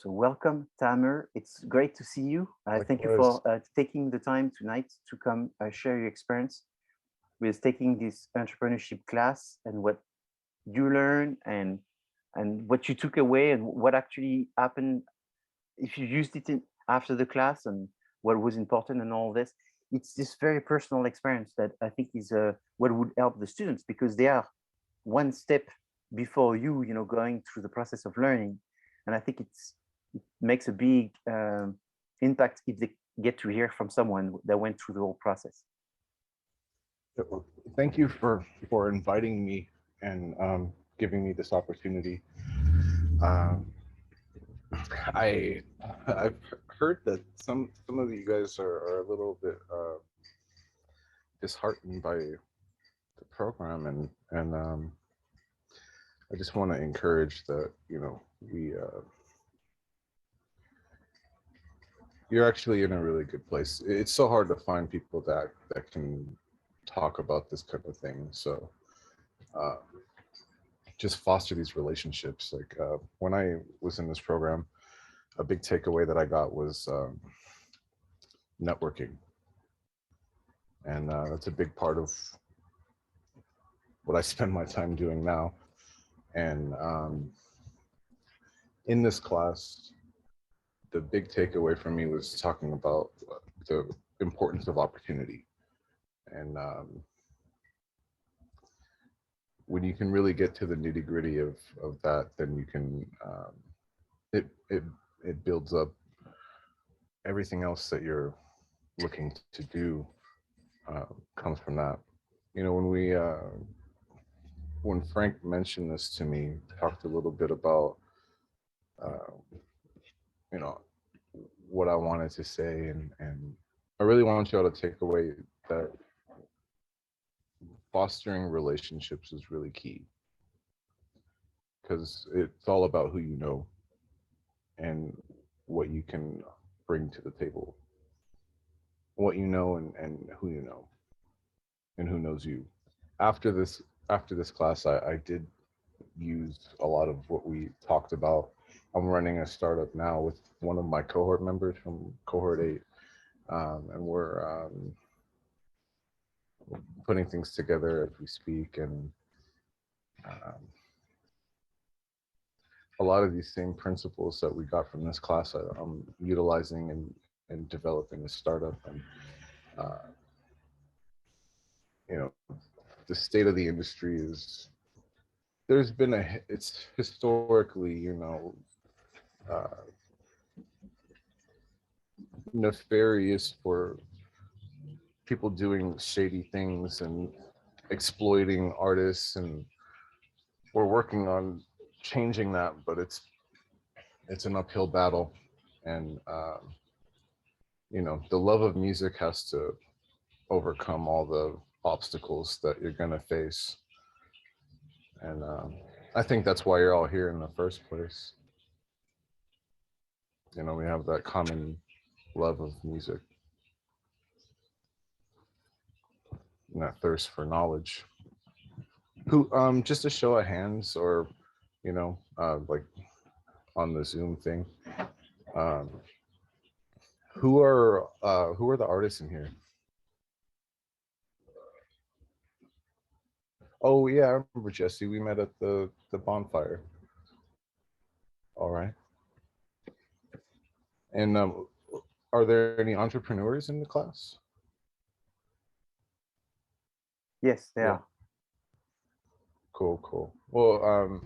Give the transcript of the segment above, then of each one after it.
So welcome, Tamer. It's great to see you. Thank you Likewise. for taking the time tonight to come share your experience with taking this entrepreneurship class and what you learned and what you took away and what actually happened if you used it after the class and what was important and all this. It's this very personal experience that I think is what would help the students because they are one step before you, going through the process of learning. And I think it makes a big impact if they get to hear from someone that went through the whole process. Thank you for inviting me and giving me this opportunity. I've heard that some of you guys are a little bit disheartened by the program, and I just want to encourage that you're actually in a really good place. It's so hard to find people that can talk about this kind of thing. So just foster these relationships. Like when I was in this program, a big takeaway that I got was networking. And that's a big part of what I spend my time doing now. And in this class, the big takeaway for me was talking about the importance of opportunity. And when you can really get to the nitty gritty of that, then you can, it builds up everything else that you're looking to do comes from that. When Frank mentioned this to me, talked a little bit about, what I wanted to say, and I really want y'all to take away that fostering relationships is really key, because it's all about who you know and what you can bring to the table, what you know and who you know and who knows you. After this class, I did use a lot of what we talked about. I'm running a startup now with one of my cohort members from Cohort 8, and we're putting things together as we speak, and a lot of these same principles that we got from this class I'm utilizing and developing a startup. And the state of the industry is, it's historically nefarious for people doing shady things and exploiting artists, and we're working on changing that, but it's an uphill battle. And the love of music has to overcome all the obstacles that you're going to face. And I think that's why you're all here in the first place. We have that common love of music and that thirst for knowledge. Who, just a show of hands, or like on the Zoom thing, who are the artists in here? Oh yeah, I remember Jesse. We met at the bonfire. All right. And are there any entrepreneurs in the class? Yes, there are. Cool. Well,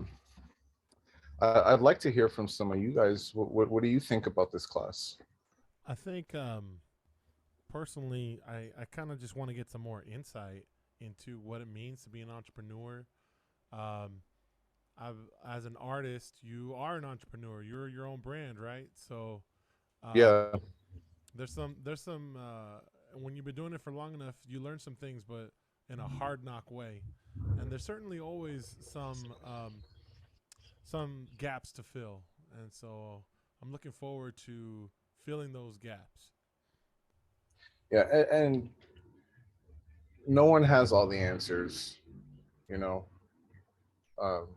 I'd like to hear from some of you guys. What do you think about this class? I think personally, I kind of just want to get some more insight into what it means to be an entrepreneur. As an artist, you are an entrepreneur. You're your own brand, right? So, Yeah. There's some when you've been doing it for long enough, you learn some things, but in a hard knock way. And there's certainly always some gaps to fill, and so I'm looking forward to filling those gaps. Yeah, and no one has all the answers, um,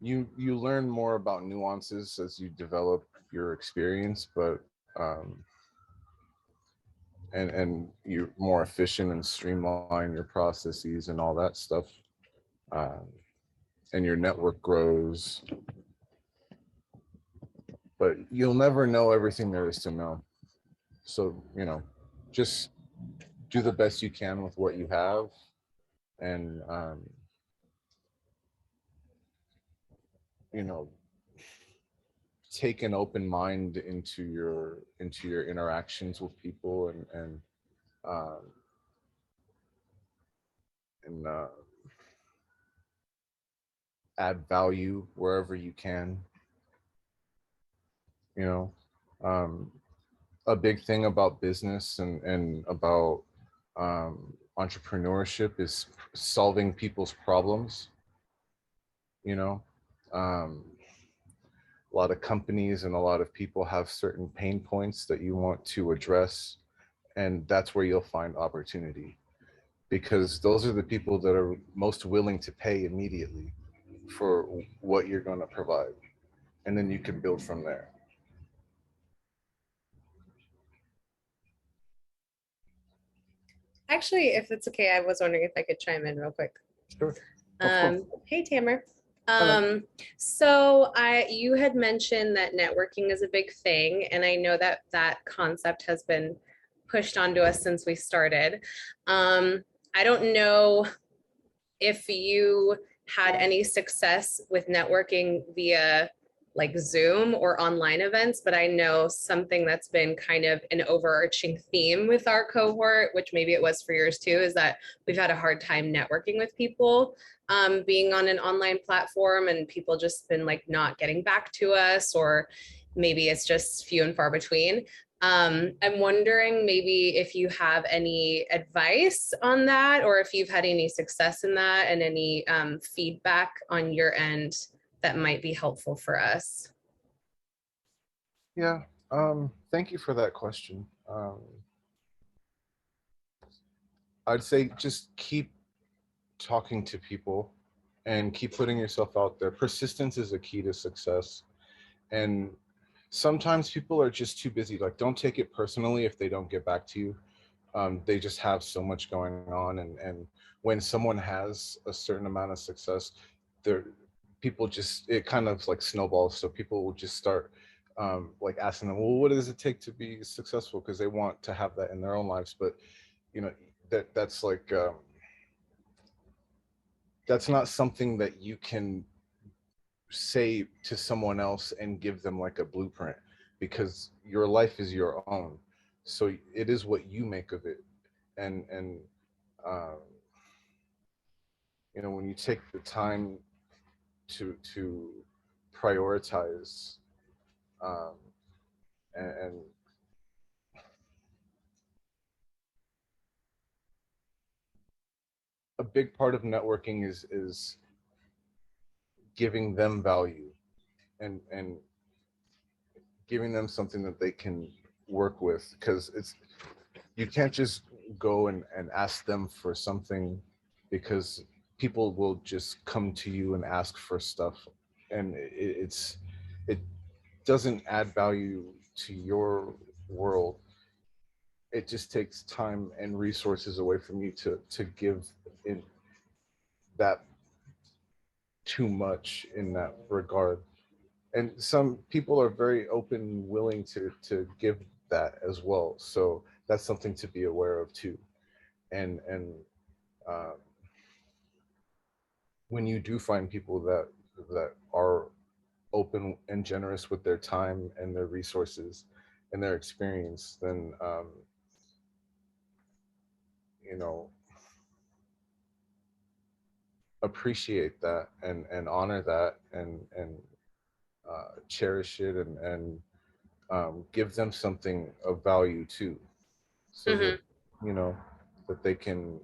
you learn more about nuances as you develop your experience, but and you're more efficient and streamline your processes and all that stuff, um, and your network grows. But you'll never know everything there is to know. So, you know, just do the best you can with what you have, and you know, take an open mind into your interactions with people, um, and add value wherever you can. You know, um, a big thing about business and about entrepreneurship is solving people's problems. You know, um, a lot of companies and a lot of people have certain pain points that you want to address, and that's where you'll find opportunity, because those are the people that are most willing to pay immediately for what you're going to provide, and then you can build from there. Actually, if it's okay, I was wondering if I could chime in real quick. Sure. Of course. Hey, Tamer. Hello. So you had mentioned that networking is a big thing, and I know that that concept has been pushed onto us since we started. I don't know if you had any success with networking via like Zoom or online events, but I know something that's been kind of an overarching theme with our cohort, which maybe it was for yours too, is that we've had a hard time networking with people, being on an online platform, and people just been like not getting back to us, or maybe it's just few and far between. I'm wondering maybe if you have any advice on that, or if you've had any success in that, and any feedback on your end that might be helpful for us. Yeah. Thank you for that question. I'd say just keep talking to people and keep putting yourself out there. Persistence is a key to success. And sometimes people are just too busy. Like, don't take it personally if they don't get back to you. They just have so much going on. And when someone has a certain amount of success, they're, people just, it kind of like snowballs. So people will just start like asking them, well, what does it take to be successful? Because they want to have that in their own lives. But, you know, that's like, that's not something that you can say to someone else and give them like a blueprint, because your life is your own. So it is what you make of it. And um, you know, when you take the time to prioritize, um, and a big part of networking is giving them value, and giving them something that they can work with, because it's, you can't just go and ask them for something, because people will just come to you and ask for stuff, and it doesn't add value to your world. It just takes time and resources away from you to give in that too much in that regard. And some people are very open and willing to give that as well. So that's something to be aware of too. And uh, when you do find people that are open and generous with their time and their resources and their experience, then you know, appreciate that and honor that, and cherish it, and give them something of value too, so Mm-hmm. that, you know, that they can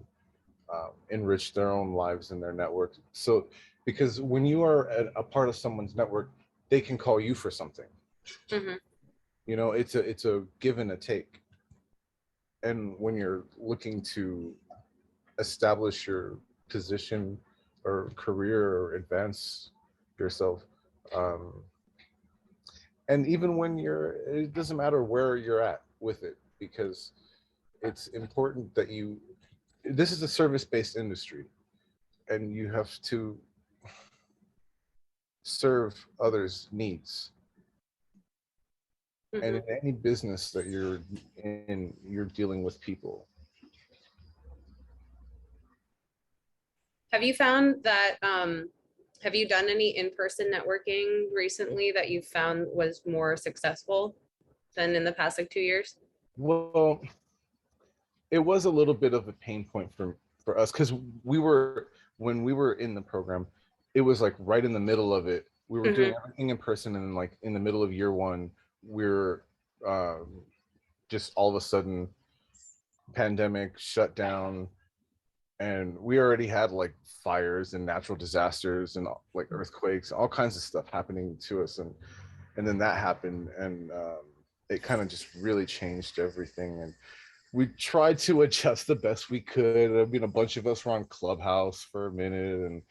enrich their own lives and their network. So, because when you are a part of someone's network, they can call you for something. Mm-hmm. You know, it's a give and a take. And when you're looking to establish your position or career or advance, yourself. And even when it doesn't matter where you're at with it, because it's important that this is a service-based industry, and you have to serve others' needs. And in any business that you're in, you're dealing with people. Have you found that, have you done any in-person networking recently that you found was more successful than in the past like 2 years? Well, it was a little bit of a pain point for us, because when we were in the program, it was like right in the middle of it. We were doing everything in person, and like in the middle of year one, we're just all of a sudden pandemic shut down, and we already had like fires and natural disasters and like earthquakes, all kinds of stuff happening to us, and then that happened, and it kind of just really changed everything. And we tried to adjust the best we could. I mean, a bunch of us were on Clubhouse for a minute, and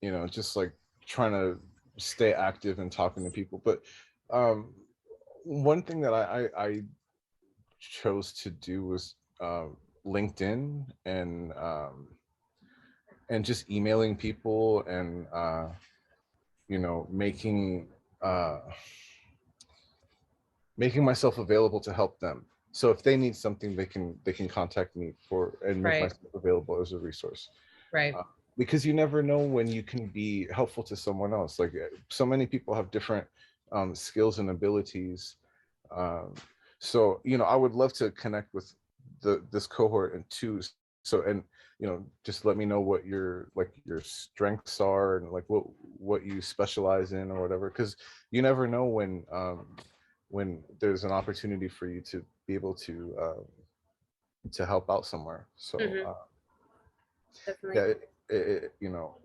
you know, just like trying to stay active and talking to people. But one thing that I chose to do was LinkedIn, and just emailing people, and you know, making myself available to help them. So if they need something, they can contact me and make myself available as a resource. Right. Because you never know when you can be helpful to someone else. Like, so many people have different skills and abilities. So, you know, I would love to connect with this cohort and you know, just let me know what your strengths are, and like what you specialize in or whatever, because you never know when there's an opportunity for you to be able to help out somewhere. So Definitely. yeah, you know,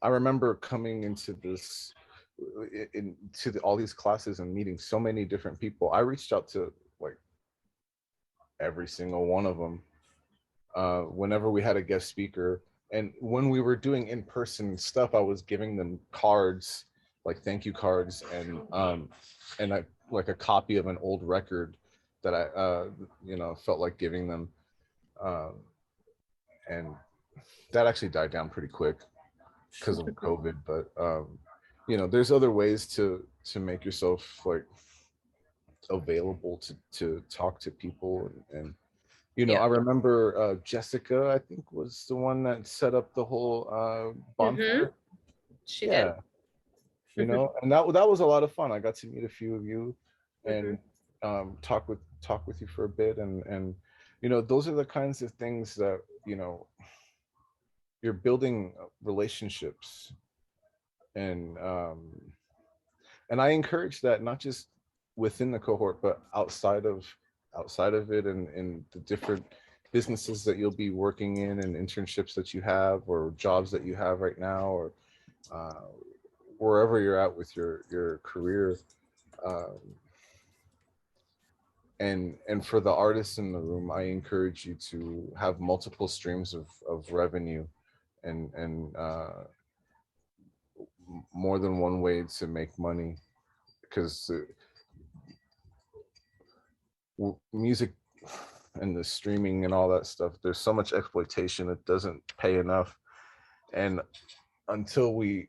I remember coming into all these classes and meeting so many different people. I reached out to like every single one of them whenever we had a guest speaker. And when we were doing in-person stuff, I was giving them cards, like thank you cards, and like a copy of an old record that I you know, felt like giving them. And that actually died down pretty quick because of COVID. But you know, there's other ways to make yourself like available to talk to people, and you know, I remember Jessica, I think, was the one that set up the whole bonfire. She did. You know, and that was a lot of fun. I got to meet a few of you, and talk with you for a bit, and you know, those are the kinds of things that, you know, you're building relationships, and I encourage that, not just within the cohort, but outside of it, and in the different businesses that you'll be working in, and internships that you have, or jobs that you have right now, or wherever you're at with your career. And for the artists in the room, I encourage you to have multiple streams of revenue, and more than one way to make money, because music and the streaming and all that stuff, there's so much exploitation, it doesn't pay enough. And until we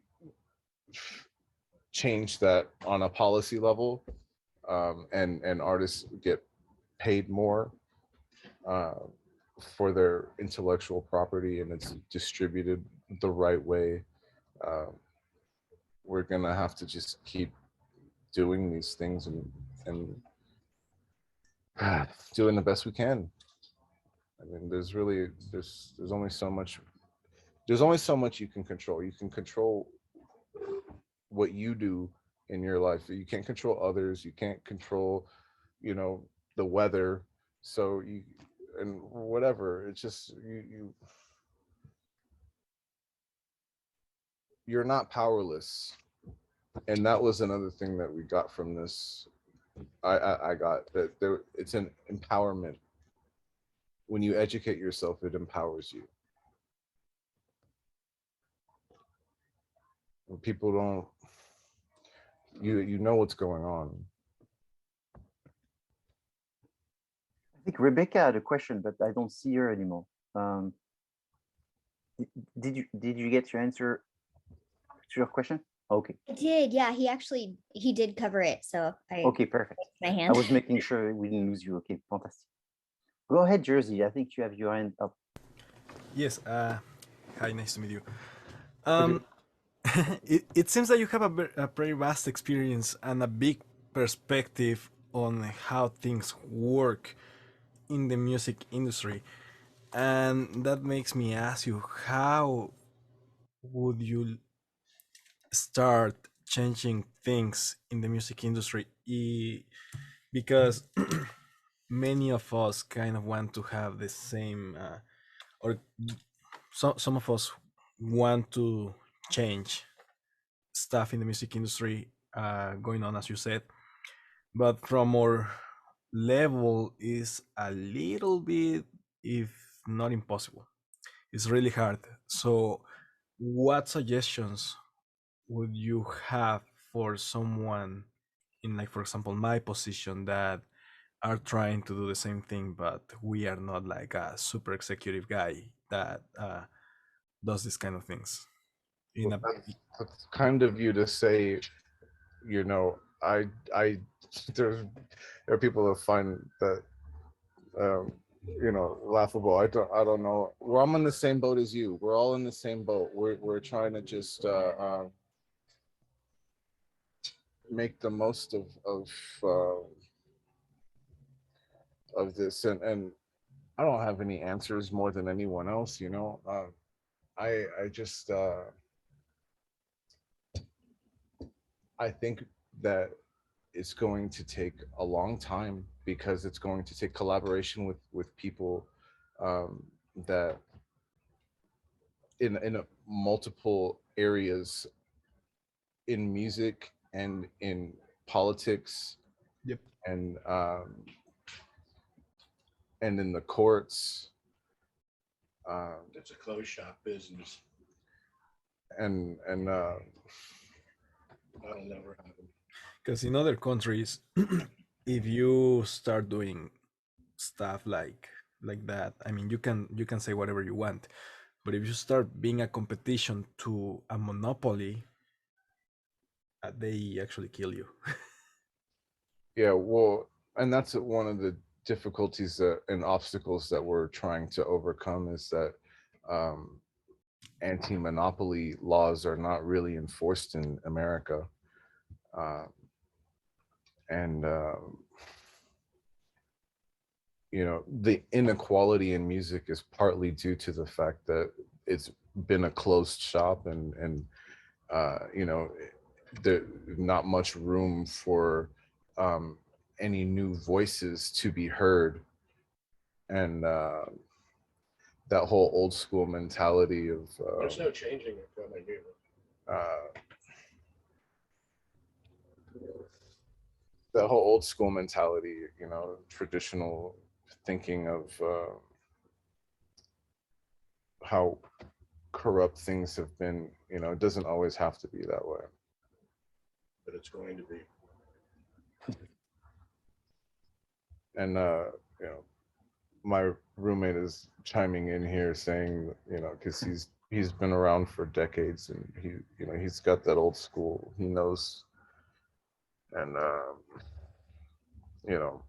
change that on a policy level, and artists get paid more for their intellectual property, and it's distributed the right way, we're gonna have to just keep doing these things, and doing the best we can. I mean, there's only so much you can control. You can control what you do in your life. You can't control others. You can't control, you know, the weather. So and whatever. It's just you're not powerless. And that was another thing that we got from this. I got that it's an empowerment. When you educate yourself, it empowers you. People don't, you know what's going on. I think Rebecca had a question, but I don't see her anymore. Did you get your answer to your question? Okay. I did, yeah. He did cover it. So Okay, perfect. my I hand. was making sure we didn't lose you. Okay, fantastic. Go ahead, Jersey. I think you have your hand up. Yes. Hi, nice to meet you. It seems that you have a very vast experience and a big perspective on how things work in the music industry. And that makes me ask you, how would you start changing things in the music industry? Because many of us kind of want to have the same, or some of us want to change stuff in the music industry going on, as you said, but from our level is a little bit, if not impossible. It's really hard. So what suggestions would you have for someone in, like, for example, my position, that are trying to do the same thing, but we are not like a super executive guy that does this kind of things in Well, a that's kind of you to say, you know, I there are people that find that um, you know, laughable. I don't know. Well, I'm in the same boat as you. We're all in the same boat. We're trying to just make the most of this, and I don't have any answers more than anyone else. You know, I just I think that it's going to take a long time, because it's going to take collaboration with people that in multiple areas, in music and in politics. Yep. And in the courts. It's a closed shop business. And That'll never happen. Because in other countries, if you start doing stuff like that, I mean, you can say whatever you want, but if you start being a competition to a monopoly, they actually kill you. yeah, well, and that's one of the difficulties that and obstacles that we're trying to overcome, is that anti-monopoly laws are not really enforced in America. And you know, the inequality in music is partly due to the fact that it's been a closed shop, and you know, there's not much room for any new voices to be heard. And that whole old school mentality of There's no changing it from I hear. that whole old school mentality, you know, traditional thinking of how corrupt things have been. You know, it doesn't always have to be that way. But it's going to be. And you know, my roommate is chiming in here saying, you know, because he's been around for decades, and he, you know, he's got that old school, he knows. And you know,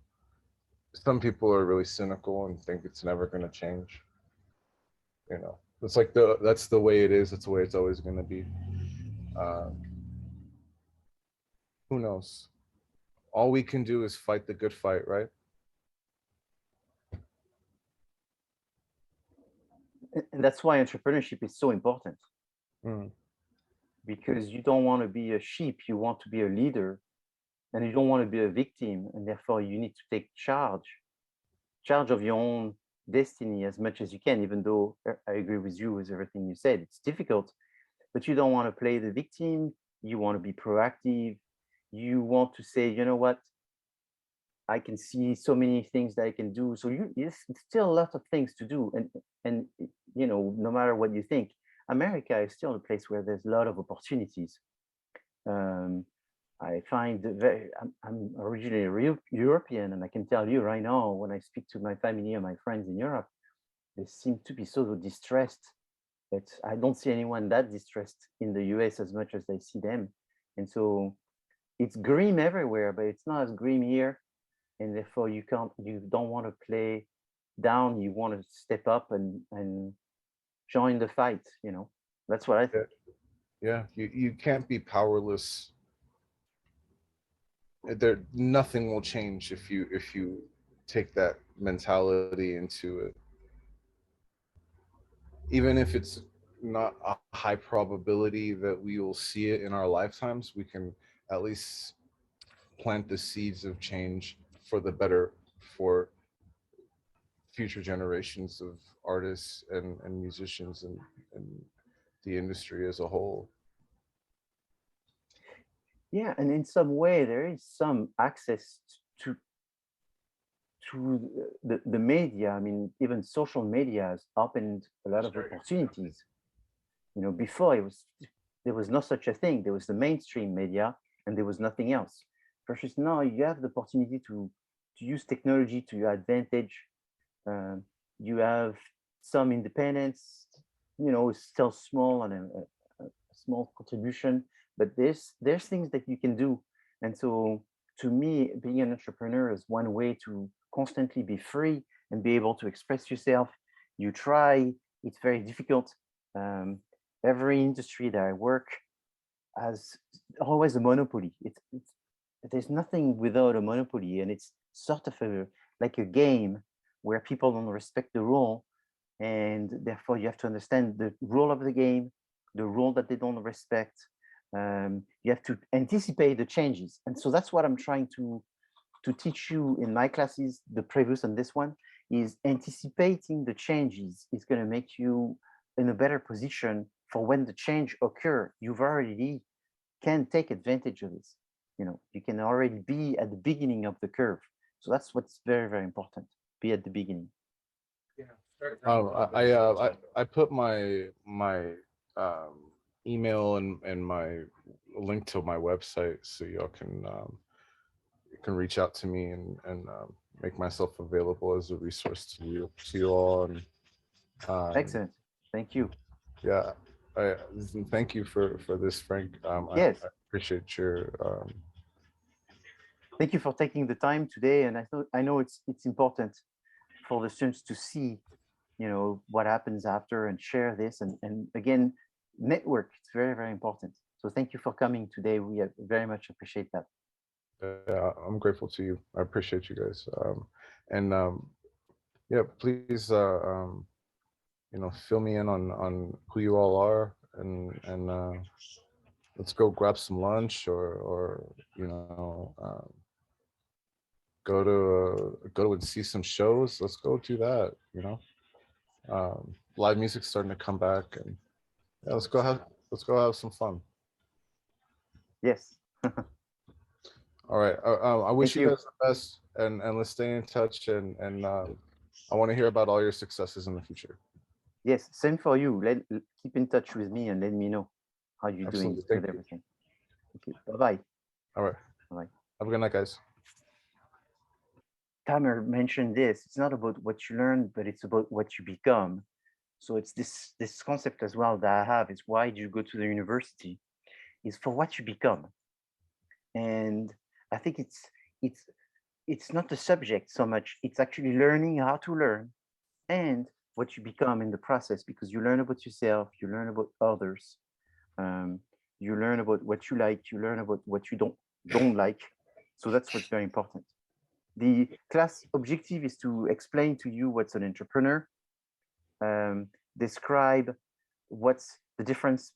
some people are really cynical and think it's never going to change. You know, it's like that's the way it is. It's the way it's always going to be. Who knows? All we can do is fight the good fight, right? And that's why entrepreneurship is so important. Mm. Because you don't want to be a sheep, you want to be a leader, and you don't want to be a victim, and therefore you need to take charge of your own destiny as much as you can, even though I agree with you with everything you said. It's difficult, but you don't want to play the victim. You want to be proactive. You want to say, you know what, I can see so many things that I can do. So it's still a lot of things to do. And you know, no matter what you think, America is still a place where there's a lot of opportunities. I find I'm originally European, and I can tell you right now, when I speak to my family and my friends in Europe, they seem to be so distressed that I don't see anyone that distressed in the US as much as I see them. And so it's grim everywhere, but it's not as grim here. And therefore you don't want to play down, you want to step up and join the fight, you know. That's what I think. Yeah, you can't be powerless. Nothing will change if you take that mentality into it. Even if it's not a high probability that we will see it in our lifetimes, we can at least plant the seeds of change for the better for future generations of artists and musicians and the industry as a whole. Yeah, and in some way there is some access to the media. I mean, even social media has opened a lot of opportunities. You know, before there was no such a thing. There was the mainstream media and there was nothing else. Versus now you have the opportunity to use technology to your advantage. You have some independence, you know, it's still small and a small contribution, but there's things that you can do. And so to me, being an entrepreneur is one way to constantly be free and be able to express yourself. You try, it's very difficult. Every industry that I work has always a monopoly. There's nothing without a monopoly, and it's sort of like a game where people don't respect the rule, and therefore you have to understand the rule of the game, the rule that they don't respect. You have to anticipate the changes, and so that's what I'm trying to teach you in my classes. The previous and this one is anticipating the changes is going to make you in a better position for when the change occur. You've already can take advantage of this. You know, you can already be at the beginning of the curve. So that's what's very, very important. Be at the beginning. I put my email and my link to my website so y'all can you can reach out to me and make myself available as a resource to you all. And excellent. Thank you. Yeah, thank you for this, Frank. Yes. I appreciate your. Thank you for taking the time today, and I know it's important for the students to see, you know, what happens after and share this, and again, network. It's very, very important. So thank you for coming today. We very much appreciate that. I'm grateful to you. I appreciate you guys. Yeah, please, you know, fill me in on who you all are, and let's go grab some lunch or you know, go to and see some shows. Let's go do that. You know, live music's starting to come back, and yeah, let's go have some fun. Yes. All right. I wish Thank you you guys the best, and let's stay in touch, and I want to hear about all your successes in the future. Yes, same for you. Keep in touch with me and let me know how you're doing with everything. Thank you. Bye-bye. All right. Bye-bye. Have a good night, guys. Tamer mentioned this. It's not about what you learn, but it's about what you become. So it's this concept as well that I have is why do you go to the university? Is for what you become. And I think it's not the subject so much. It's actually learning how to learn and what you become in the process, because you learn about yourself, you learn about others, you learn about what you like, you learn about what you don't like. So that's what's very important. The class objective is to explain to you what's an entrepreneur, describe what's the difference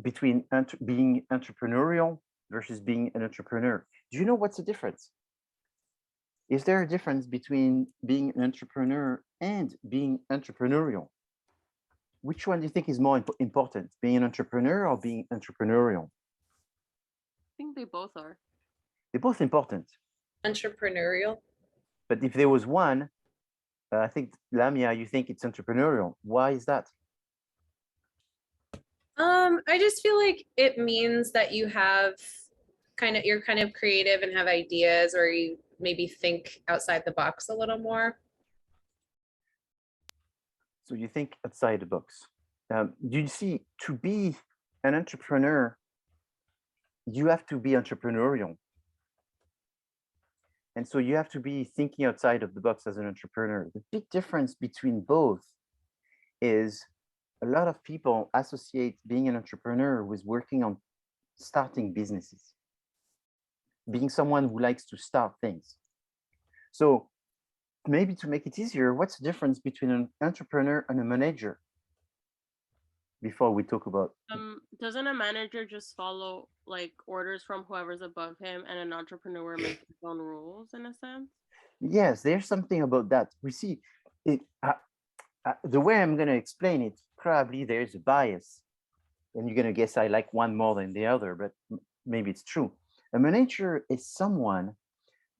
between being entrepreneurial versus being an entrepreneur. Do you know what's the difference? Is there a difference between being an entrepreneur and being entrepreneurial? Which one do you think is more important, being an entrepreneur or being entrepreneurial? I think they both are. They're both important. Entrepreneurial. But if there was one, I think, Lamia, you think it's entrepreneurial. Why is that? I just feel like it means that you have you're kind of creative and have ideas, or you maybe think outside the box a little more. So you think outside the box. You see, to be an entrepreneur, you have to be entrepreneurial. And so you have to be thinking outside of the box as an entrepreneur. The big difference between both is a lot of people associate being an entrepreneur with working on starting businesses, being someone who likes to start things. So maybe to make it easier, what's the difference between an entrepreneur and a manager? Before we talk about Doesn't a manager just follow like orders from whoever's above him, and an entrepreneur makes his own rules in a sense? Yes, there's something about that. We see it the way I'm going to explain it, probably there's a bias, and you're going to guess I like one more than the other, but maybe it's true. A manager is someone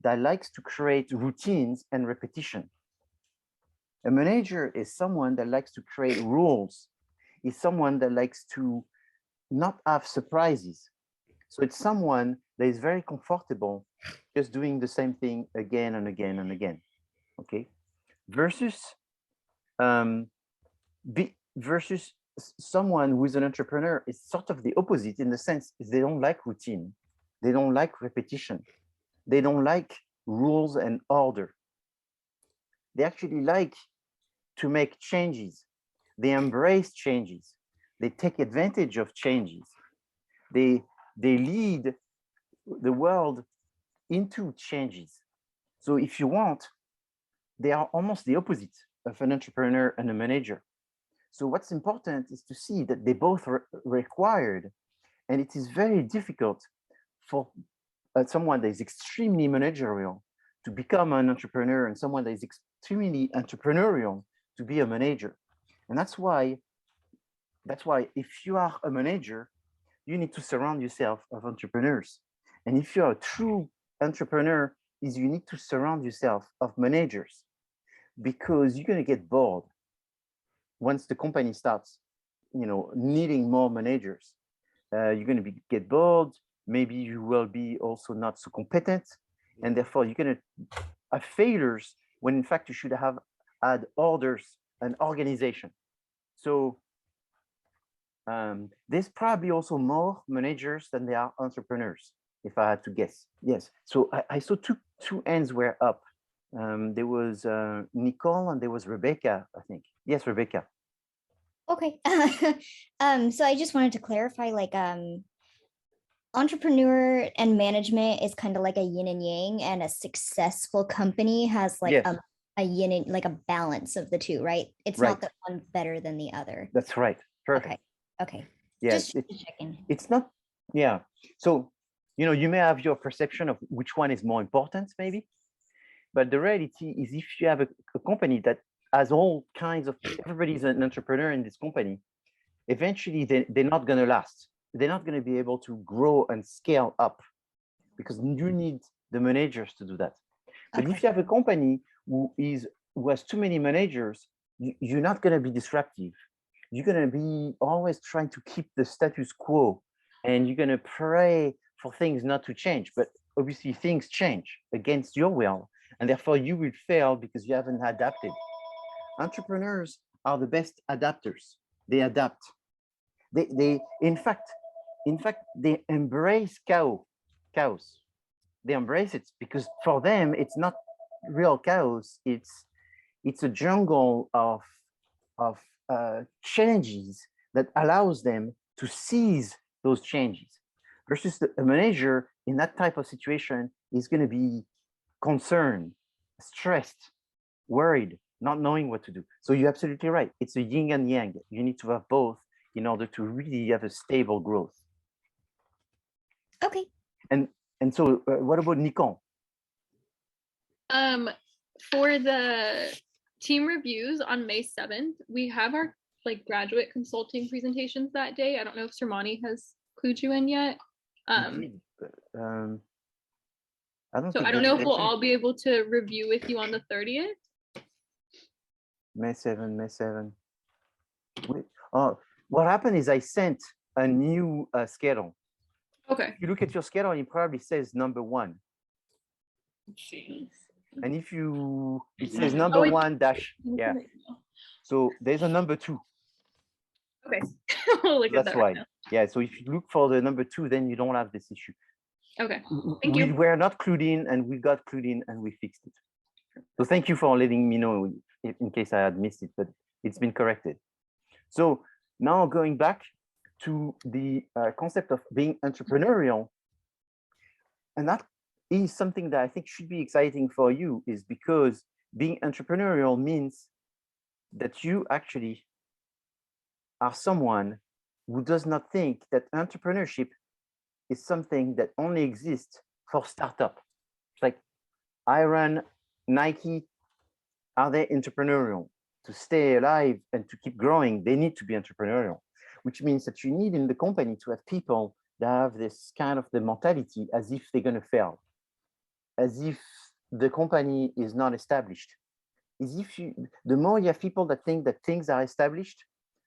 that likes to create routines and repetition. A manager is someone that likes to create rules, is someone that likes to not have surprises. So it's someone that is very comfortable just doing the same thing again and again and again. Okay, versus versus someone who is an entrepreneur is sort of the opposite, in the sense they don't like routine, they don't like repetition, they don't like rules and order. They actually like to make changes. They embrace changes. They take advantage of changes. They lead the world into changes. So if you want, they are almost the opposite of an entrepreneur and a manager. So what's important is to see that they both are required, and it is very difficult for someone that is extremely managerial to become an entrepreneur, and someone that is extremely entrepreneurial to be a manager. And that's why if you are a manager, you need to surround yourself of entrepreneurs. And if you're a true entrepreneur, is you need to surround yourself of managers, because you're going to get bored once the company starts, needing more managers. You're going to get bored. Maybe you will be also not so competent, and therefore you're going to have failures when in fact you should have had orders and organization. So there's probably also more managers than there are entrepreneurs, if I had to guess. Yes. So I saw two hands were up. There was Nicole and there was Rebecca, I think. Yes, Rebecca. Okay. So I just wanted to clarify, like, entrepreneur and management is kind of like a yin and yang, and a successful company has like yes. a yin and like a balance of the two, right? It's right. not that one's better than the other. That's right. Perfect. Okay. Yes. Just checking. It's not, yeah. So, you may have your perception of which one is more important, maybe. But the reality is, if you have a company that has all kinds of, everybody's an entrepreneur in this company, eventually they're not going to last. They're not going to be able to grow and scale up, because you need the managers to do that. But if you have a company who has too many managers, you're not going to be disruptive. You're going to be always trying to keep the status quo, and you're going to pray for things not to change. But obviously things change against your will, and therefore you will fail because you haven't adapted. Entrepreneurs are the best adapters. They adapt. They in fact they embrace chaos. They embrace it, because for them it's not real chaos. It's a jungle of changes that allows them to seize those changes. Versus a manager in that type of situation is going to be concerned, stressed, worried, not knowing what to do. So you're absolutely right. It's a yin and yang. You need to have both in order to really have a stable growth. Okay. And so what about Nikon? For the team reviews on May 7th, we have our graduate consulting presentations that day. I don't know if Sermani has clued you in yet. I don't know if we'll all be able to review with you on the 30th. May 7. what happened is I sent a new schedule. Okay. If you look at your schedule, it probably says number 1. Let's see. And if you, it says number 1 dash, yeah. So there's a number 2. Okay. We'll look at That's that why. right now. Yeah. So if you look for the number 2, then you don't have this issue. Okay. Thank We you. were not clued in, and we got clued in, and we fixed it. So thank you for letting me know in case I had missed it, but it's been corrected. So now going back to the concept of being entrepreneurial, and that is something that I think should be exciting for you, is because being entrepreneurial means that you actually are someone who does not think that entrepreneurship is something that only exists for startup. It's like, I run Nike. Are they entrepreneurial? To stay alive and to keep growing, they need to be entrepreneurial, which means that you need in the company to have people that have this kind of the mentality as if they're going to fail, as if the company is not established. As if the more you have people that think that things are established,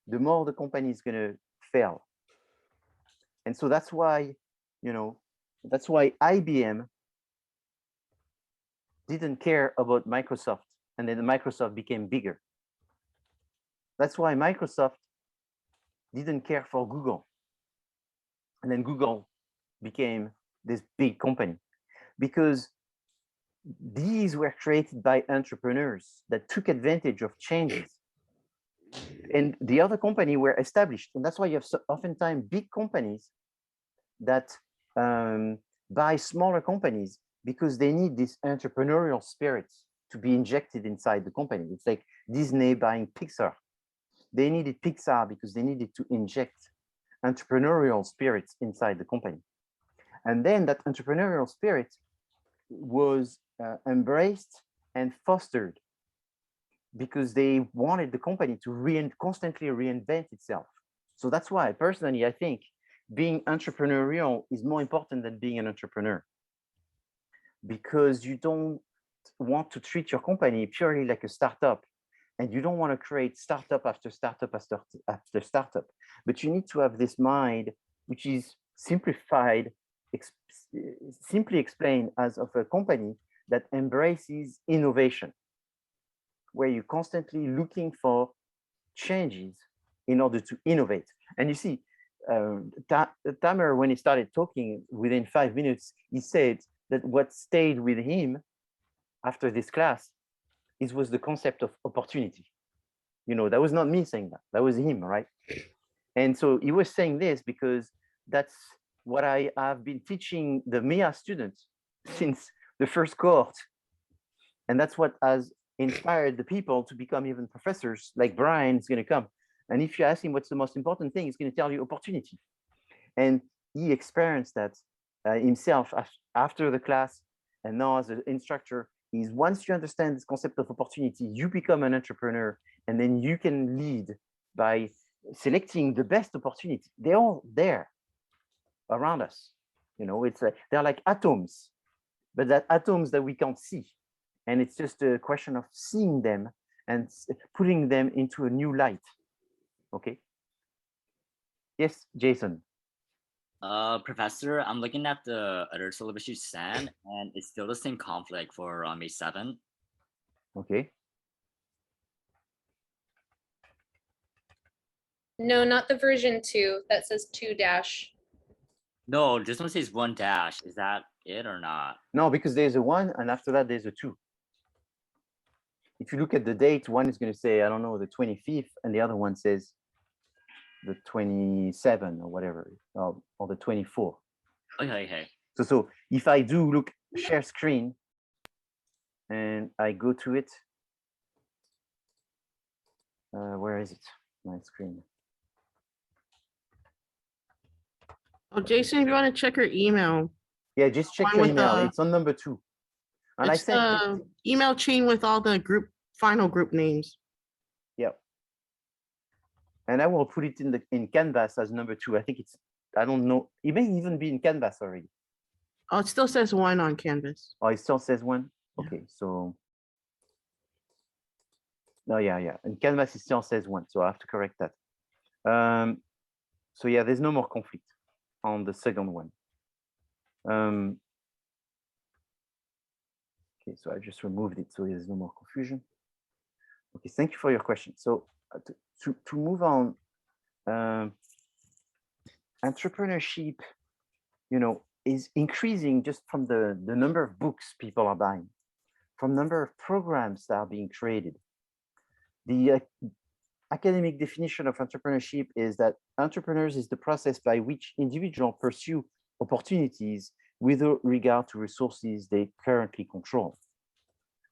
the more the company is going to fail. And so that's why, that's why IBM didn't care about Microsoft, and then Microsoft became bigger. That's why Microsoft didn't care for Google, and then Google became this big company, because these were created by entrepreneurs that took advantage of changes. And the other company were established. And that's why you have oftentimes big companies that buy smaller companies, because they need this entrepreneurial spirit to be injected inside the company. It's like Disney buying Pixar. They needed Pixar because they needed to inject entrepreneurial spirits inside the company. And then that entrepreneurial spirit was embraced and fostered because they wanted the company to constantly reinvent itself. So that's why, personally, I think being entrepreneurial is more important than being an entrepreneur, because you don't want to treat your company purely like a startup, and you don't want to create startup after startup after startup, but you need to have this mind, which is simplified, simply explained as of a company that embraces innovation, where you're constantly looking for changes in order to innovate. And you see, Tamer, when he started talking, within 5 minutes, he said that what stayed with him after this class was the concept of opportunity. That was not me saying that. That was him, right? And so he was saying this because that's what I have been teaching the MIA students since the first cohort. And that's what has inspired the people to become even professors, like Brian is going to come. And if you ask him what's the most important thing, he's going to tell you opportunity. And he experienced that himself after the class, and now as an instructor, is once you understand this concept of opportunity, you become an entrepreneur, and then you can lead by selecting the best opportunity. They're all there around us. It's like they're like atoms, but that atoms that we can't see. And it's just a question of seeing them and putting them into a new light. Okay. Yes, Jason. Professor, I'm looking at the other syllabus you sent, and it's still the same conflict for May 7th. Okay. No, not the version 2 that says 2 dash. No, this one says 1 dash. Is that it or not? No, because there's a 1, and after that there's a 2. If you look at the date, one is going to say, I don't know, the 25th, and the other one says the 27 or whatever, or the 24. Okay. So if I do look, share screen, and I go to it, where is it? My screen. Oh, Jason, if you want to check your email. Yeah, just check your email. It's on number 2. And it's the email chain with all the final group names. Yep. And I will put it in Canvas as number 2. I think I don't know. It may even be in Canvas already. Oh, it still says 1 on Canvas. Oh, it still says 1? Yeah. Okay, so. No, yeah. And Canvas it still says 1, so I have to correct that. So yeah, there's no more conflict on the second one. Okay, so I just removed it so there's no more confusion. Okay, thank you for your question. So to move on, entrepreneurship, is increasing just from the number of books people are buying, from number of programs that are being created. The academic definition of entrepreneurship is that entrepreneurs is the process by which individuals pursue opportunities with regard to resources they currently control.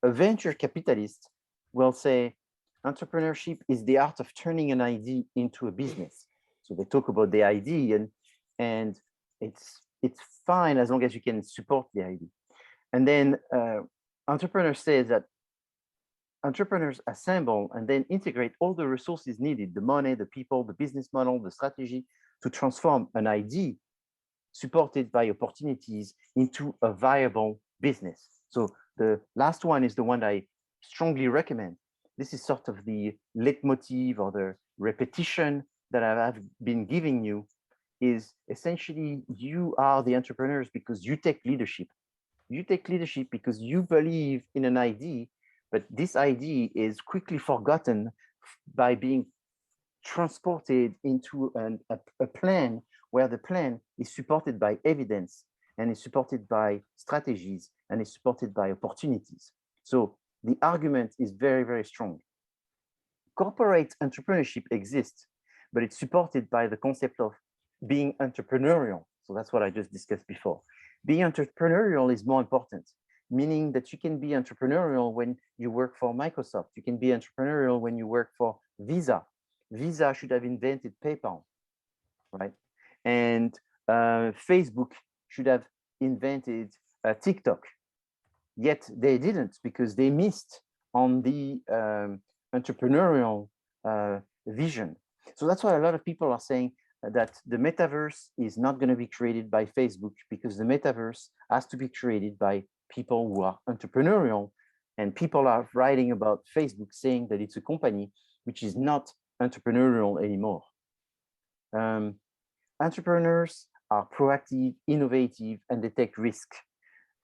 A venture capitalist will say entrepreneurship is the art of turning an idea into a business. So they talk about the idea, and it's fine as long as you can support the idea. And then entrepreneurs say that entrepreneurs assemble and then integrate all the resources needed, the money, the people, the business model, the strategy, to transform an idea supported by opportunities into a viable business. So the last one is the one I strongly recommend. This is sort of the leitmotif or the repetition that I've been giving you, is essentially you are the entrepreneurs because you take leadership. You take leadership because you believe in an idea, but this idea is quickly forgotten by being transported into a plan where the plan is supported by evidence and is supported by strategies and is supported by opportunities. So the argument is very, very strong. Corporate entrepreneurship exists, but it's supported by the concept of being entrepreneurial. So that's what I just discussed before. Being entrepreneurial is more important, meaning that you can be entrepreneurial when you work for Microsoft. You can be entrepreneurial when you work for Visa. Visa should have invented PayPal, right? And Facebook should have invented TikTok. Yet they didn't, because they missed on the entrepreneurial vision. So that's why a lot of people are saying that the metaverse is not going to be created by Facebook, because the metaverse has to be created by people who are entrepreneurial. And people are writing about Facebook saying that it's a company which is not entrepreneurial anymore. Entrepreneurs are proactive, innovative, and they take risk.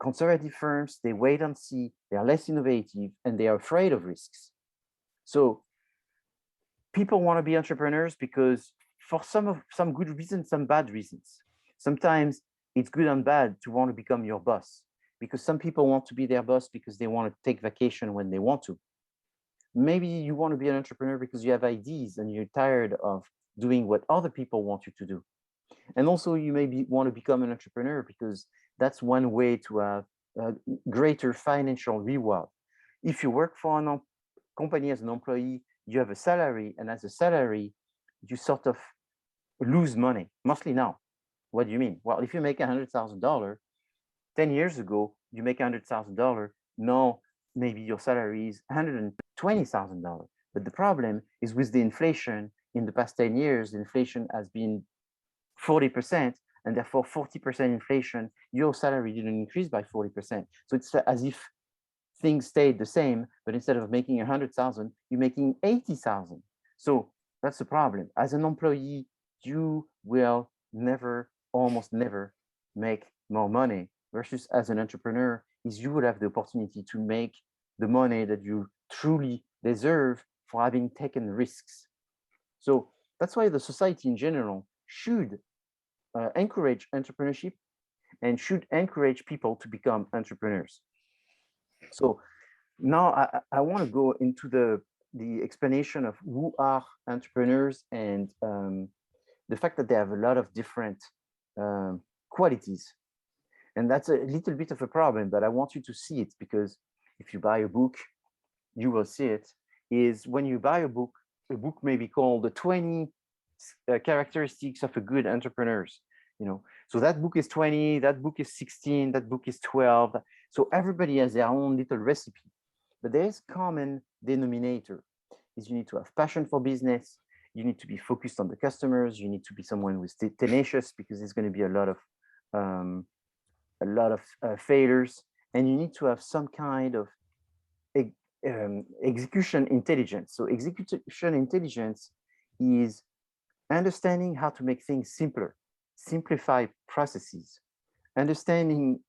Conservative firms, they wait and see, they are less innovative, and they are afraid of risks. So people want to be entrepreneurs because for some good reasons, some bad reasons. Sometimes it's good and bad to want to become your boss, because some people want to be their boss because they want to take vacation when they want to. Maybe you want to be an entrepreneur because you have ideas and you're tired of doing what other people want you to do. And also you maybe want to become an entrepreneur because that's one way to have a greater financial reward. If you work for a company as an employee, you have a salary, and as a salary, you sort of lose money, mostly now. What do you mean? Well, if you make $100,000, 10 years ago, you make $100,000, now maybe your salary is $120,000. But the problem is with the inflation in the past 10 years, the inflation has been 40%, and therefore 40% inflation, your salary didn't increase by 40%. So it's as if things stayed the same, but instead of making 100,000, you're making 80,000. So that's the problem. As an employee, you will never, almost never make more money, versus as an entrepreneur, is you would have the opportunity to make the money that you truly deserve for having taken risks. So that's why the society in general should encourage entrepreneurship and should encourage people to become entrepreneurs. So now I want to go into the explanation of who are entrepreneurs and the fact that they have a lot of different qualities. And that's a little bit of a problem, but I want you to see it, because if you buy a book, you will see it, is when you buy a book may be called the 20 characteristics of a good entrepreneurs. So that book is 20, that book is 16, that book is 12. So everybody has their own little recipe, but there's common denominator. Is you need to have passion for business, you need to be focused on the customers, you need to be someone who's tenacious, because there's going to be a lot of failures, and you need to have some kind of execution intelligence. So execution intelligence is understanding how to make things simpler, simplify processes, understanding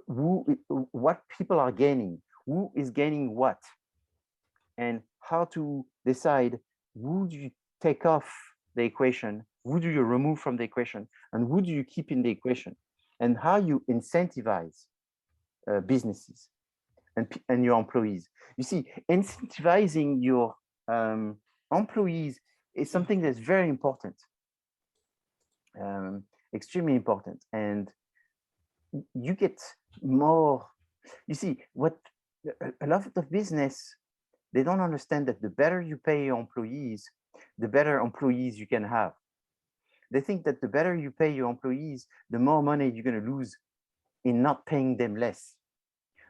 what people are gaining, who is gaining what, and how to decide who do you take off the equation, who do you remove from the equation, and who do you keep in the equation, and how you incentivize businesses and your employees. You see, incentivizing your employees is something that's very important, extremely important. And you get more, you see, what a lot of business, they don't understand that the better you pay your employees, the better employees you can have. They think that the better you pay your employees, the more money you're going to lose in not paying them less.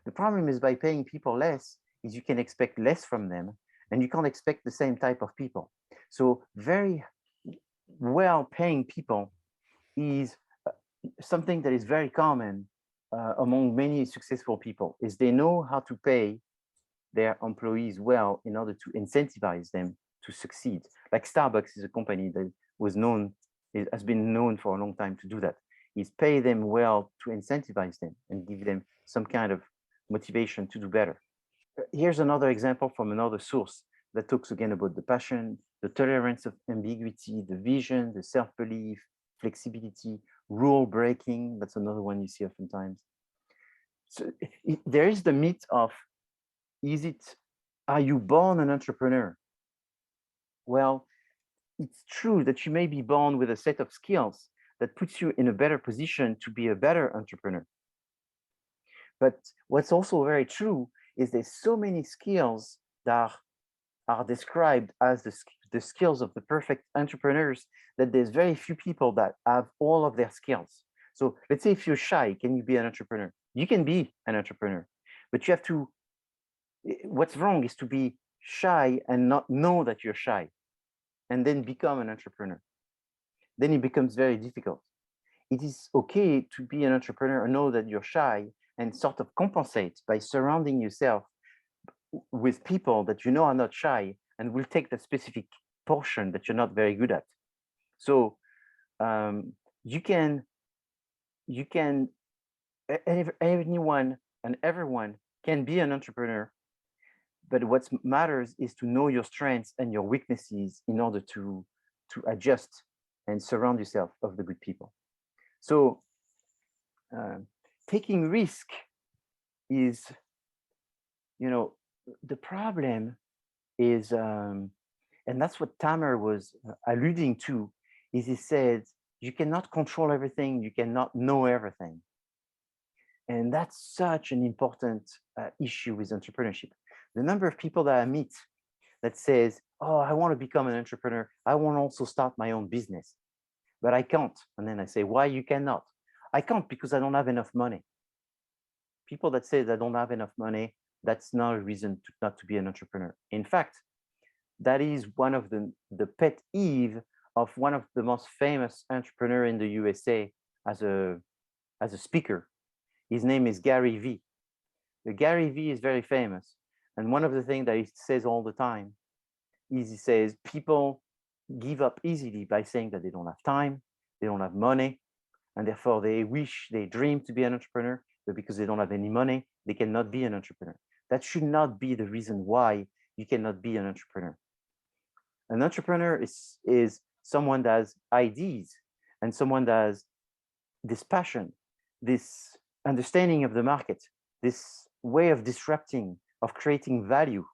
The problem is by paying people less is you can expect less from them and you can't expect the same type of people. So very well paying people is something that is very common among many successful people, is they know how to pay their employees well in order to incentivize them to succeed. Like Starbucks is a company that was known, has been known for a long time to do that, is pay them well to incentivize them and give them some kind of motivation to do better. Here's another example from another source that talks again about the passion, the tolerance of ambiguity, the vision, the self-belief, flexibility, rule breaking. That's another one you see oftentimes. So there is the myth of, are you born an entrepreneur? Well, it's true that you may be born with a set of skills that puts you in a better position to be a better entrepreneur. But what's also very true is there's so many skills that are described as the skills of the perfect entrepreneurs that there's very few people that have all of their skills. So let's say if you're shy, can you be an entrepreneur? You can be an entrepreneur, but you have to, what's wrong is to be shy and not know that you're shy and then become an entrepreneur. Then it becomes very difficult. It is okay to be an entrepreneur and know that you're shy and sort of compensate by surrounding yourself with people that you know are not shy and will take the specific portion that you're not very good at. So you can, anyone and everyone can be an entrepreneur, but what matters is to know your strengths and your weaknesses in order to adjust and surround yourself of the good people. So taking risk is, the problem is, and that's what Tamer was alluding to, is he said, you cannot control everything, you cannot know everything. And that's such an important issue with entrepreneurship. The number of people that I meet that says, oh, I want to become an entrepreneur, I want to also start my own business, but I can't. And then I say, why you cannot? I can't because I don't have enough money. People that say they don't have enough money, that's not a reason not to be an entrepreneur. In fact, that is one of the pet peeve of one of the most famous entrepreneurs in the USA as a speaker. His name is Gary Vee. Gary Vee is very famous. And one of the things that he says all the time is he says people give up easily by saying that they don't have time, they don't have money, and therefore they dream to be an entrepreneur, but because they don't have any money, they cannot be an entrepreneur. That should not be the reason why you cannot be an entrepreneur. An entrepreneur is someone that has ideas and someone that has this passion, this understanding of the market, this way of disrupting, of creating value.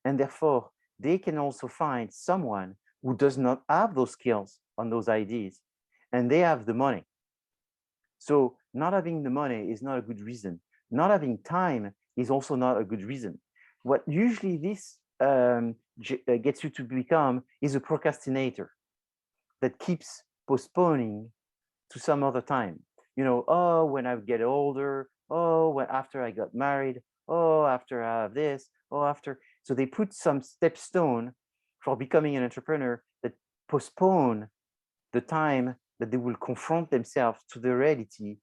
And therefore, they can also find someone who does not have those skills on those ideas, and they have the money. So not having the money is not a good reason. Not having time is also not a good reason. What usually this gets you to become is a procrastinator that keeps postponing to some other time. Oh, when I get older, oh, after I got married, oh, after I have this, oh, after. So they put some stepstone for becoming an entrepreneur that postpone the time that they will confront themselves to the reality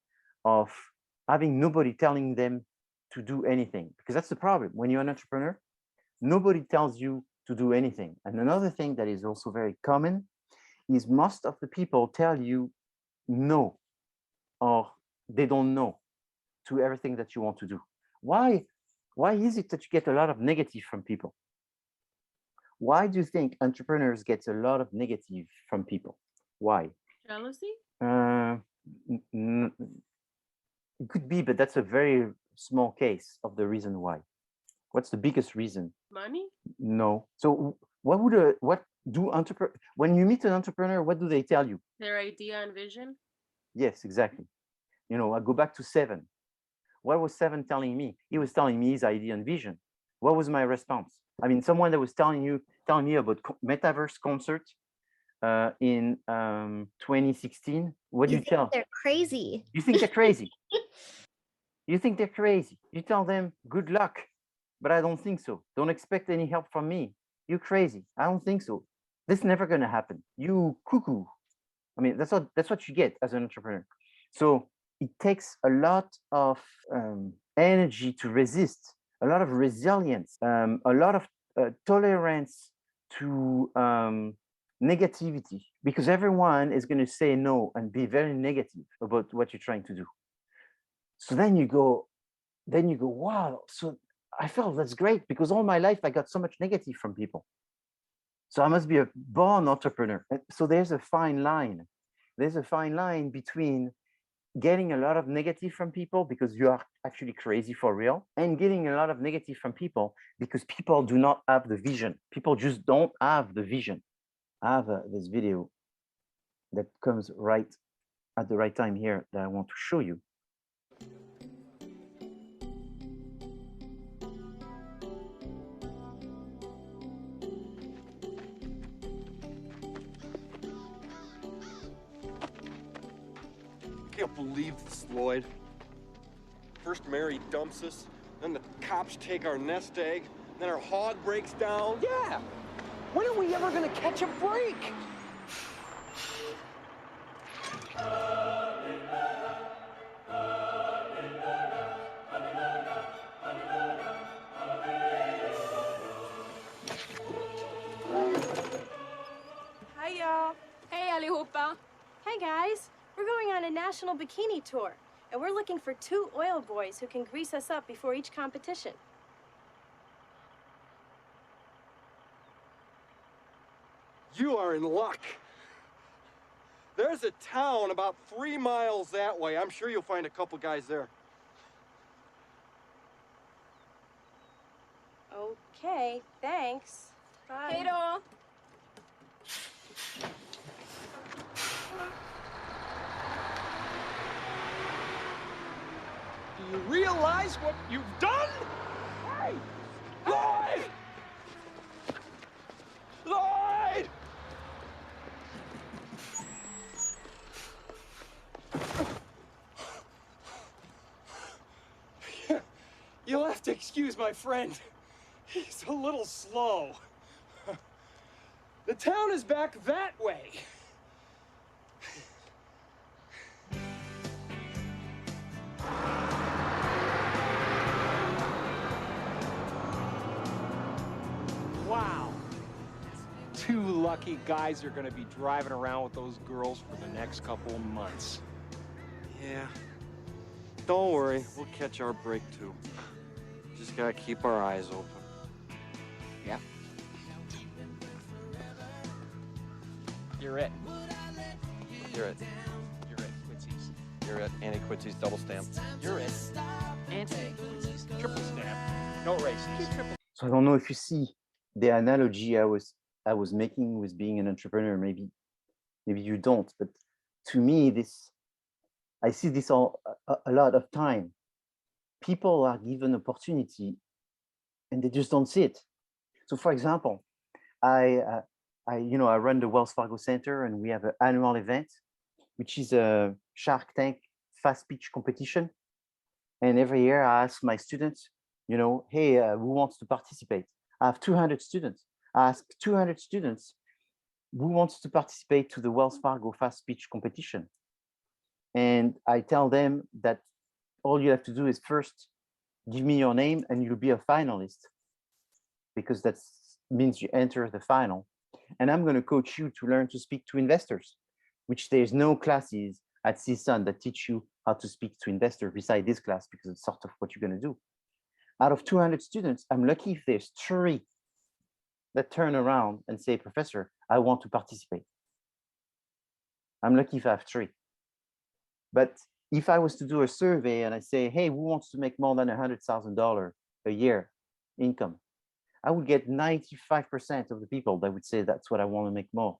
of having nobody telling them to do anything. Because that's the problem. When you're an entrepreneur, nobody tells you to do anything. And another thing that is also very common is most of the people tell you no, or they don't know to everything that you want to do. Why is it that you get a lot of negative from people? Why do you think entrepreneurs get a lot of negative from people? Why? Jealousy? It could be, but that's a very small case of the reason why. What's the biggest reason? Money? No. So what do entrepreneur, when you meet an entrepreneur, what do they tell you? Their idea and vision? Yes, exactly. You know, I go back to 7. What was 7 telling me? He was telling me his idea and vision. What was my response? I mean, someone that was telling me about metaverse concert in 2016. What do you tell? They're crazy. You think they're crazy? You think they're crazy? You tell them good luck, but I don't think so. Don't expect any help from me. You're crazy. I don't think so. This is never gonna happen. You cuckoo. I mean, that's what you get as an entrepreneur. So it takes a lot of energy to resist, a lot of resilience, a lot of tolerance to negativity, because everyone is going to say no and be very negative about what you're trying to do. So then you go, wow. So I felt that's great, because all my life I got so much negative from people. So I must be a born entrepreneur. So there's a fine line. There's a fine line between getting a lot of negative from people because you are actually crazy for real, and getting a lot of negative from people because people do not have the vision. People just don't have the vision. I have this video that comes right at the right time here that I want to show you. I can't believe this, Lloyd. First Mary dumps us, then the cops take our nest egg, then our hog breaks down. Yeah! When are we ever gonna catch a break? Hi, y'all. Hey, allihopa. Hey, guys. We're going on a national bikini tour, and we're looking for 2 oil boys who can grease us up before each competition. You are in luck. There's a town about 3 miles that way. I'm sure you'll find a couple guys there. Okay, thanks. Bye. Hey, doll. Do you realize what you've done? Hey! Lloyd! Lloyd! You'll have to excuse my friend. He's a little slow. The town is back that way. Wow. 2 lucky guys are gonna be driving around with those girls for the next couple of months. Yeah. Don't worry, we'll catch our break too. Just gotta keep our eyes open. Yeah. You're it. You're it. You're it, Quincy's. You're it. Annie Quincy's double stamp. You're it. Anthony Quincy's triple stamp. No races. So I don't know if you see the analogy I was making with being an entrepreneur. Maybe you don't, but to me, I see this a lot of time. People are given opportunity and they just don't see it. So for example, I run the Wells Fargo Center, and we have an annual event, which is a Shark Tank fast pitch competition. And every year I ask my students, hey, who wants to participate? I have 200 students. I ask 200 students who wants to participate to the Wells Fargo fast pitch competition. And I tell them that all you have to do is first give me your name and you'll be a finalist, because that's means you enter the final. And I'm going to coach you to learn to speak to investors, which there's no classes at CSUN that teach you how to speak to investors beside this class, because it's sort of what you're going to do. Out of 200 students, I'm lucky if there's 3 that turn around and say, Professor, I want to participate. I'm lucky if I have 3. But if I was to do a survey and I say, hey, who wants to make more than $100,000 a year income? I would get 95% of the people that would say that's what I want to make more.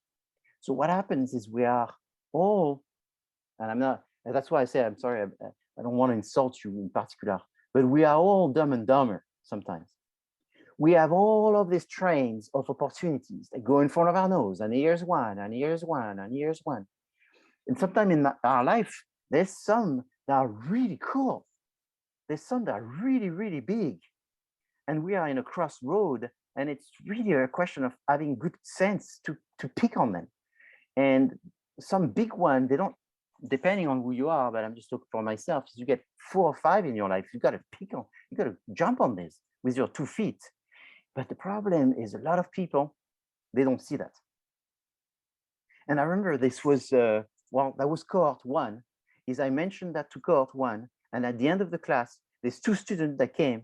So what happens is we are all, and I'm not, and that's why I say, I'm sorry, I don't want to insult you in particular, but we are all dumb and dumber sometimes. We have all of these trains of opportunities that go in front of our nose, and here's one, and here's one, and here's one. And sometimes in our life, there's some that are really cool. There's some that are really, really big. And we are in a crossroad, and it's really a question of having good sense to pick on them. And some big one, they don't, depending on who you are, but I'm just talking for myself, you get 4 or 5 in your life, you got to pick on, you got to jump on this with your 2 feet. But the problem is a lot of people, they don't see that. And I remember this was, well, that was cohort 1, is I mentioned that to cohort 1, and at the end of the class, there's 2 students that came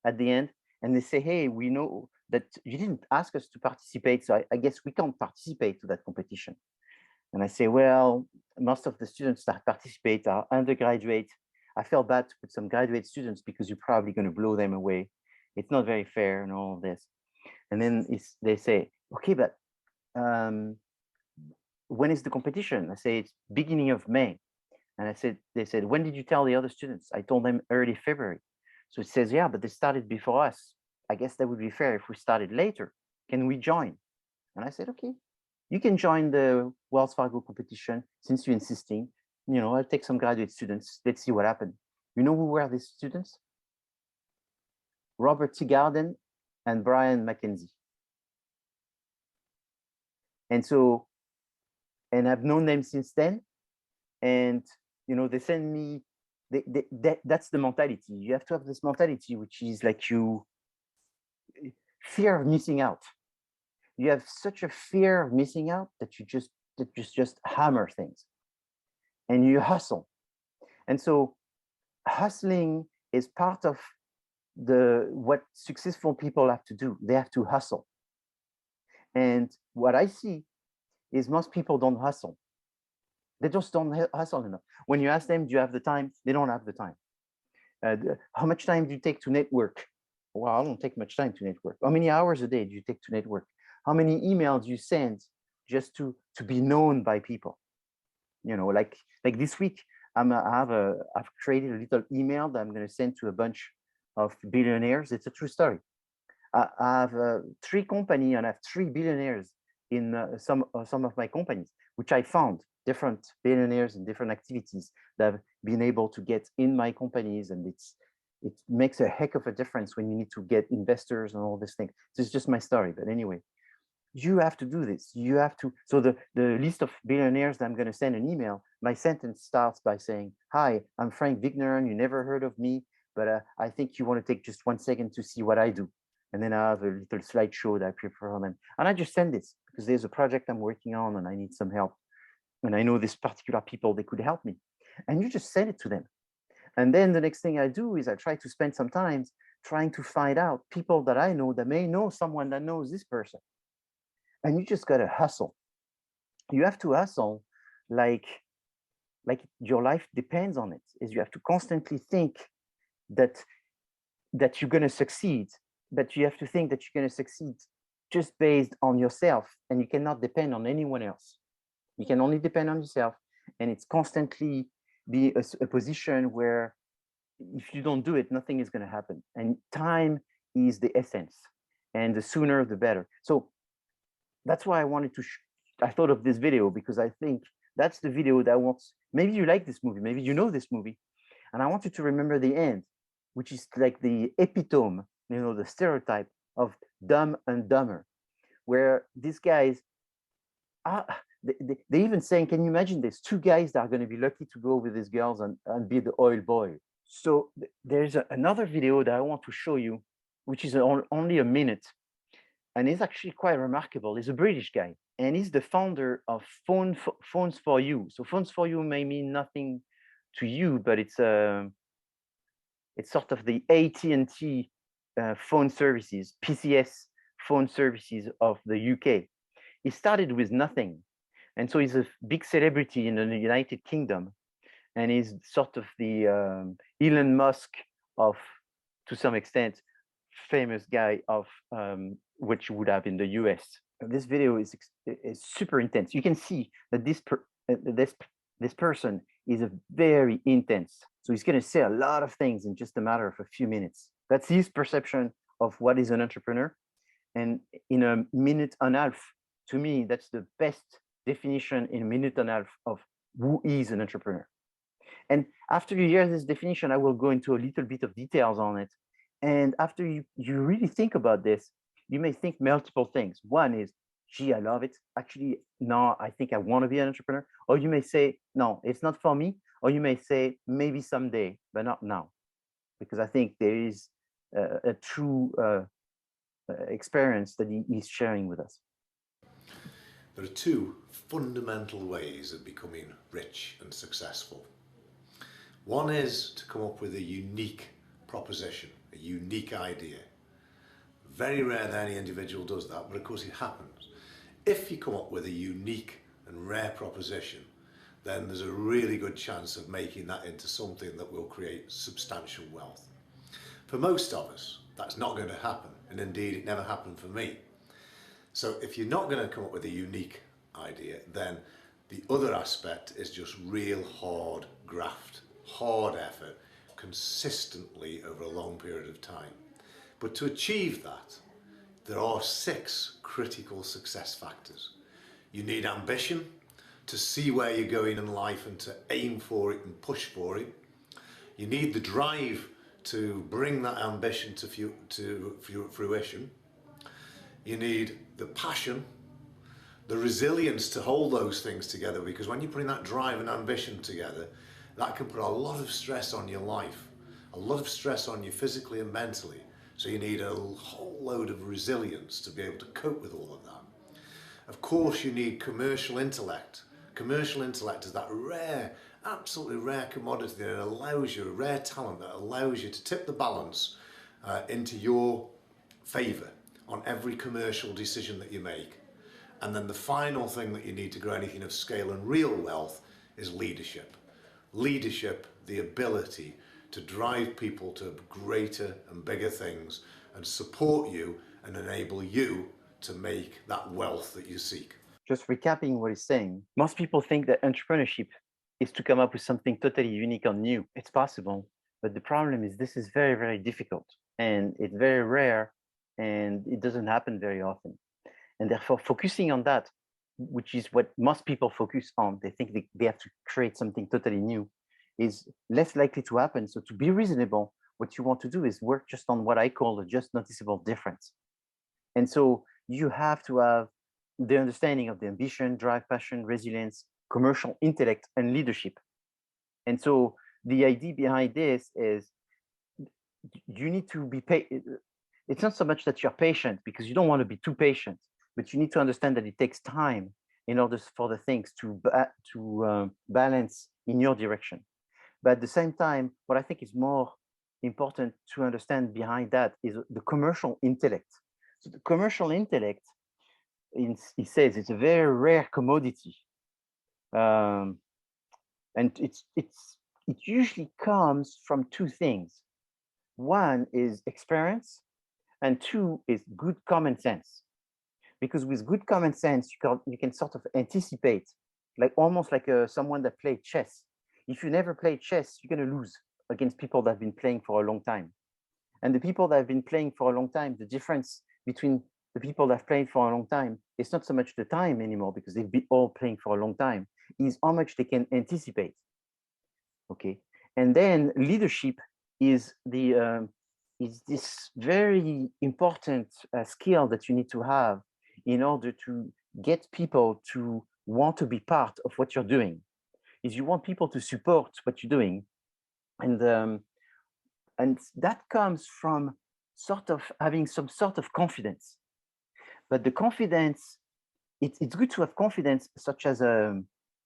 at the end, and they say, hey, we know that you didn't ask us to participate, so I guess we can't participate to that competition. And I say, well, most of the students that participate are undergraduate. I felt bad to put some graduate students because you're probably going to blow them away. It's not very fair and all of this. And then they say, okay, but when is the competition? I say, it's beginning of May. And they said, when did you tell the other students? I told them early February. So it says, yeah, but they started before us. I guess that would be fair if we started later. Can we join? And I said, okay, you can join the Wells Fargo competition since you're insisting. You know, I'll take some graduate students. Let's see what happens. You know who were these students? Robert Teagarden and Brian McKenzie. And so, and I've known them since then. And, you know, they send me, that's the mentality. You have to have this mentality, which is like fear of missing out. You have such a fear of missing out that you just hammer things and you hustle. And so hustling is part of what successful people have to do. They have to hustle. And what I see is most people don't hustle. They just don't hustle enough. When you ask them, do you have the time? They don't have the time. How much time do you take to network? Well, I don't take much time to network. How many hours a day do you take to network? How many emails do you send just to be known by people? You know, like this week, I've created a little email that I'm going to send to a bunch of billionaires. It's a true story. I have 3 companies and I have 3 billionaires in some of my companies, which I found different billionaires and different activities that have been able to get in my companies. And it makes a heck of a difference when you need to get investors and all this thing. This is just my story. But anyway, you have to do this. You have to. So the list of billionaires that I'm going to send an email, my sentence starts by saying, hi, I'm Franck Vigneron. You never heard of me, but I think you want to take just 1 second to see what I do. And then I have a little slideshow that I prepare for them. And I just send this because there's a project I'm working on and I need some help. And I know this particular people, they could help me. And you just send it to them. And then the next thing I do is I try to spend some time trying to find out people that I know that may know someone that knows this person. And you just got to hustle. You have to hustle like your life depends on it. Is you have to constantly think that you're going to succeed, but you have to think that you're going to succeed just based on yourself, and you cannot depend on anyone else. You can only depend on yourself, and it's constantly be a position where if you don't do it, nothing is going to happen. And time is the essence, and the sooner the better. So that's why I wanted to, I thought of this video because I think that's the video that wants, maybe you like this movie, maybe you know this movie, and I want you to remember the end, which is like the epitome, you know, the stereotype of Dumb and Dumber, where these guys, they even saying, can you imagine this? 2 guys that are going to be lucky to go with these girls and be the oil boy. So there's another video that I want to show you, which is only a minute. and he's actually quite remarkable. He's a British guy, and he's the founder of Phones for You. So Phones for You may mean nothing to you, but it's sort of the AT&T phone services, PCS phone services of the UK. He started with nothing, and so he's a big celebrity in the United Kingdom, and he's sort of the Elon Musk of, to some extent, famous guy of what you would have in the US. This video is super intense. You can see that this person is a very intense. So he's going to say a lot of things in just a matter of a few minutes. That's his perception of what is an entrepreneur. And in a minute and a half, to me, that's the best definition in a minute and a half of who is an entrepreneur. And after you hear this definition, I will go into a little bit of details on it. And after you really think about this, you may think multiple things. One is, gee, I love it. Actually, no, I think I want to be an entrepreneur. Or you may say, no, it's not for me. Or you may say, maybe someday, but not now. Because I think there is a true experience that he's sharing with us. There are two fundamental ways of becoming rich and successful. One is to come up with a unique proposition, a unique idea. Very rare that any individual does that, but of course it happens. If you come up with a unique and rare proposition, then there's a really good chance of making that into something that will create substantial wealth. For most of us, that's not going to happen, and indeed it never happened for me. So if you're not going to come up with a unique idea, then the other aspect is just real hard graft, hard effort, consistently over a long period of time. But to achieve that, there are 6 critical success factors. You need ambition, to see where you're going in life and to aim for it and push for it. You need the drive to bring that ambition to fruition. You need the passion, the resilience to hold those things together, because when you're putting that drive and ambition together, that can put a lot of stress on your life, a lot of stress on you physically and mentally. So you need a whole load of resilience to be able to cope with all of that. Of course, you need commercial intellect. Commercial intellect is that rare, absolutely rare commodity that allows you, a rare talent that allows you to tip the balance into your favor on every commercial decision that you make. And then the final thing that you need to grow anything of scale and real wealth is leadership. Leadership, the ability to drive people to greater and bigger things and support you and enable you to make that wealth that you seek. Just recapping what he's saying, most people think that entrepreneurship is to come up with something totally unique or new. It's possible, but the problem is this is very, very difficult, and it's very rare, and it doesn't happen very often. And therefore, focusing on that, which is what most people focus on, they think they have to create something totally new, is less likely to happen. So to be reasonable, what you want to do is work just on what I call a just noticeable difference. And so you have to have the understanding of the ambition, drive, passion, resilience, commercial intellect, and leadership. And so the idea behind this is you need to be it's not so much that you're patient, because you don't want to be too patient, but you need to understand that it takes time in order for the things to balance in your direction. But at the same time, what I think is more important to understand behind that is the commercial intellect. So the commercial intellect, he says, it's a very rare commodity, and it usually comes from 2 things. One is experience, and 2 is good common sense. Because with good common sense, you can sort of anticipate, like almost like someone that played chess. If you never played chess, you're going to lose against people that have been playing for a long time. And the people that have been playing for a long time, the difference between the people that have played for a long time, it's not so much the time anymore, because they've been all playing for a long time, is how much they can anticipate. Okay, and then leadership is this very important skill that you need to have in order to get people to want to be part of what you're doing. Is you want people to support what you're doing, and that comes from sort of having some sort of confidence. But the confidence, it's good to have confidence, such as a,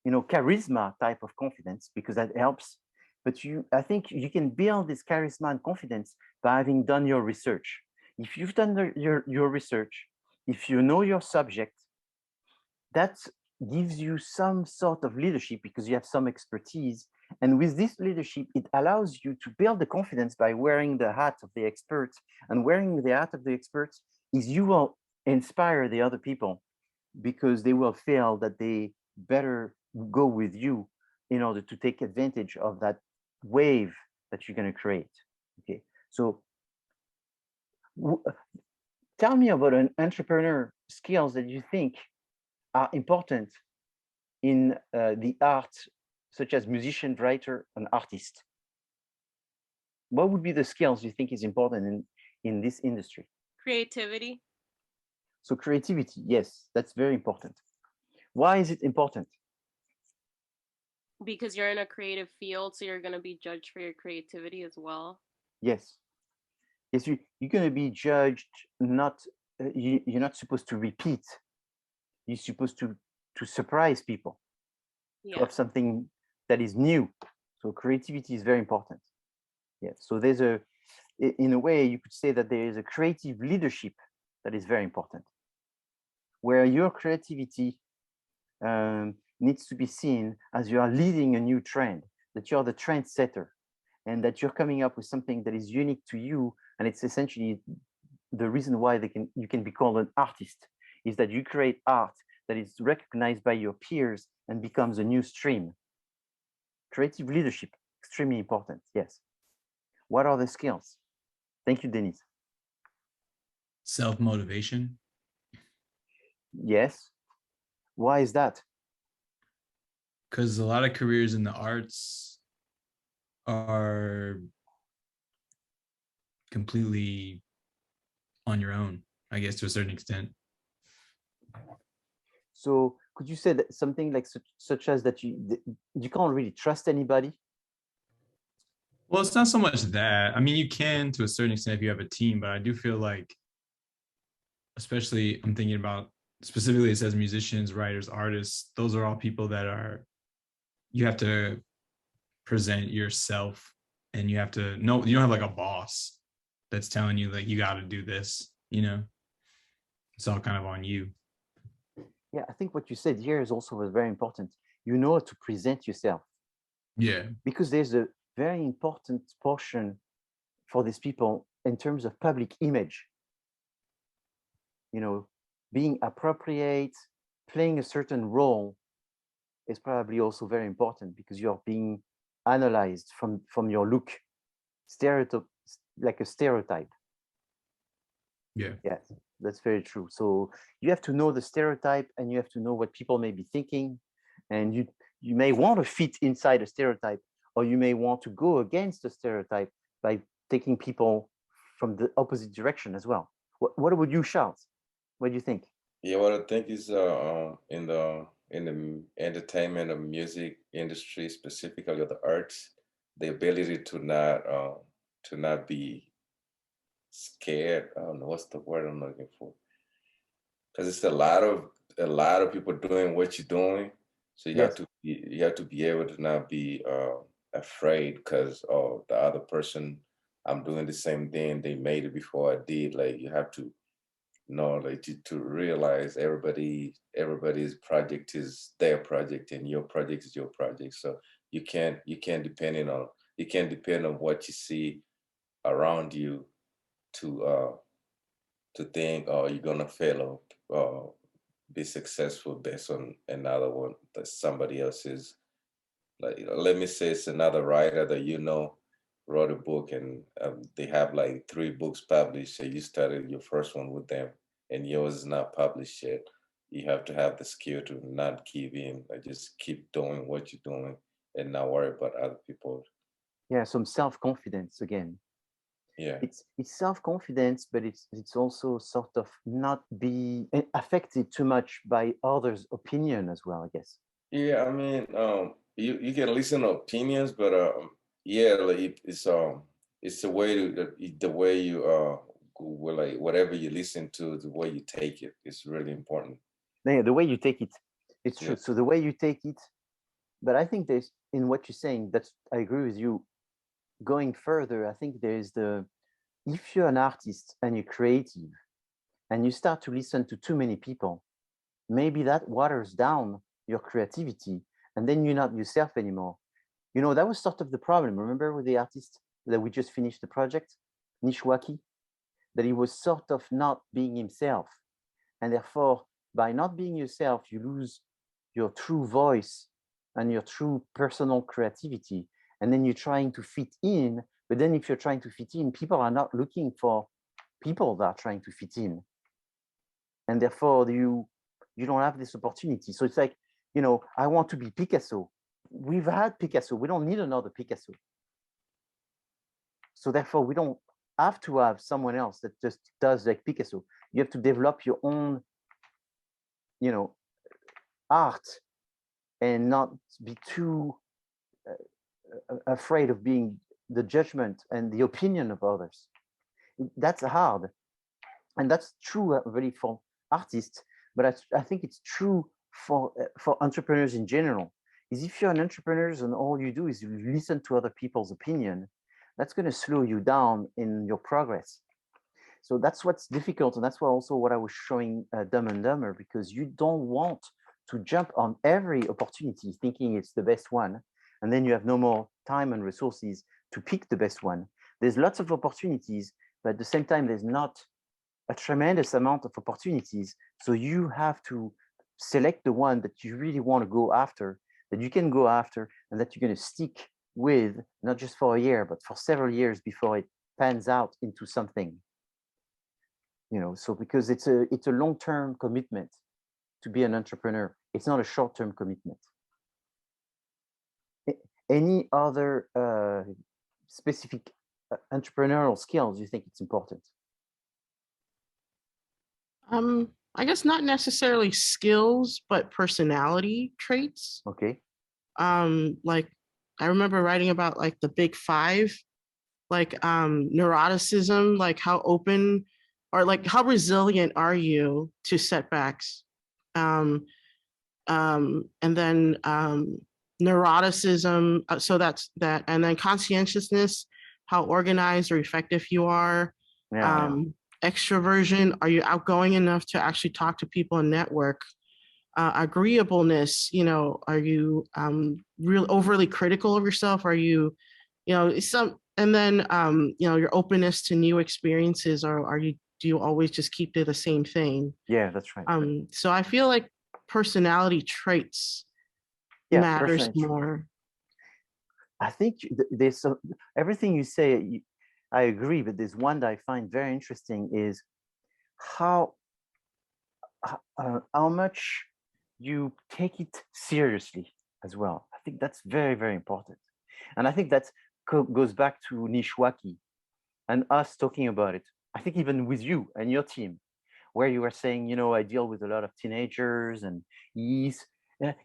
charisma type of confidence, because that helps. But I think you can build this charisma and confidence by having done your research. If you've done your research, if you know your subject, that gives you some sort of leadership because you have some expertise. And with this leadership, it allows you to build the confidence by wearing the hat of the expert. And wearing the hat of the expert is you will inspire the other people because they will feel that they better go with you in order to take advantage of that wave that you're going to create. Okay, so tell me about an entrepreneur skills that you think are important in the art, such as musician, writer, and artist. What would be the skills you think is important in this industry? Creativity. So creativity, yes, that's very important. Why is it important? Because you're in a creative field, so you're going to be judged for your creativity as well. Yes. Yes, you're going to be judged, not, you're not supposed to repeat. You're supposed to surprise people, to have something that is new. So creativity is very important. Yes, so there's in a way, you could say that there is a creative leadership that is very important, where your creativity needs to be seen as you are leading a new trend, that you're the trendsetter, and that you're coming up with something that is unique to you. And it's essentially the reason why you can be called an artist, is that you create art that is recognized by your peers and becomes a new stream. Creative leadership, extremely important, yes. What are the skills? Thank you, Denise. Self-motivation. Yes. Why is that? Because a lot of careers in the arts are completely on your own, I guess, to a certain extent. So could you say that something like such as that you can't really trust anybody? Well, it's not so much that. I mean, you can to a certain extent if you have a team, but I do feel like, especially I'm thinking about specifically, it says musicians, writers, artists, those are all people that you have to present yourself, and you have to know, you don't have like a boss that's telling you like, you got to do this, it's all kind of on you. Yeah, I think what you said here is also very important. You know how to present yourself. Yeah. Because there's a very important portion for these people in terms of public image. Being appropriate, playing a certain role is probably also very important because you're being analyzed from your look, like a stereotype. Yeah. Yes, that's very true. So you have to know the stereotype, and you have to know what people may be thinking, and you may want to fit inside a stereotype, or you may want to go against the stereotype by taking people from the opposite direction as well. What about you, Charles? What do you think? Yeah, what I think is in the entertainment and music industry, specifically of the arts, the ability to not be scared. I don't know what's the word I'm looking for, because it's a lot of people doing what you're doing, so you have to be able to not be afraid because the other person, I'm doing the same thing, they made it before I did. Like you have to know, like to realize everybody's project is their project and your project is your project. So you can't depend on what you see around you to think, oh, you're gonna fail or be successful based on another one that somebody else is. Like, let me say it's another writer that wrote a book, and they have like 3 books published. So you started your first one with them, and yours is not published yet. You have to have the skill to not give in. Like just keep doing what you're doing and not worry about other people. Yeah, some self-confidence again. Yeah, it's self-confidence, but it's also sort of not be affected too much by others' opinion as well, I guess. Yeah, I mean, you can listen to opinions, but yeah, like it's the way you like whatever you listen to, the way you take it is really important. Yeah, the way you take it, it's true. Yeah. So the way you take it, but I think there's in what you're saying, that's I agree with you. Going further, I think there's if you're an artist and you're creative and you start to listen to too many people, maybe that waters down your creativity and then you're not yourself anymore. You know, that was sort of the problem. Remember with the artist that we just finished the project, Nishwaki, that he was sort of not being himself. And therefore, by not being yourself, you lose your true voice and your true personal creativity. And then you're trying to fit in. But then if you're trying to fit in, people are not looking for people that are trying to fit in. And therefore, you don't have this opportunity. So it's like, you know, I want to be Picasso. We've had Picasso. We don't need another Picasso. So therefore, we don't have to have someone else that just does like Picasso. You have to develop your own, you know, art and not be too afraid of being the judgment and the opinion of others. That's hard. And that's true really for artists, but I think it's true for entrepreneurs in general. Is if you're an entrepreneur and all you do is you listen to other people's opinion, that's going to slow you down in your progress. So that's what's difficult, and that's why also what I was showing Dumb and Dumber, because you don't want to jump on every opportunity thinking it's the best one, and then you have no more time and resources to pick the best one. There's lots of opportunities, but at the same time, there's not a tremendous amount of opportunities. So you have to select the one that you really want to go after, that you can go after, and that you're going to stick with, not just for a year, but for several years before it pans out into something. You know, so because it's a long-term commitment to be an entrepreneur. It's not a short-term commitment. Any other specific entrepreneurial skills you think it's important? I guess not necessarily skills, but personality traits. Okay. Like I remember writing about like the big five, like neuroticism, like how open or like how resilient are you to setbacks? And then neuroticism, so that's that. And then conscientiousness, how organized or effective you are. Extroversion, are you outgoing enough to actually talk to people and network? Agreeableness, you know, are you real overly critical of yourself? Are you, you know, and then you know, your openness to new experiences, or do you always just keep to the same thing? Yeah, that's right. So I feel like personality traits matters more. I think there's everything you say, I agree, but there's one that I find very interesting is how much you take it seriously as well. I think that's very, very important. And I think that goes back to Nishwaki and us talking about it. I think even with you and your team, where you were saying, you know, I deal with a lot of teenagers and is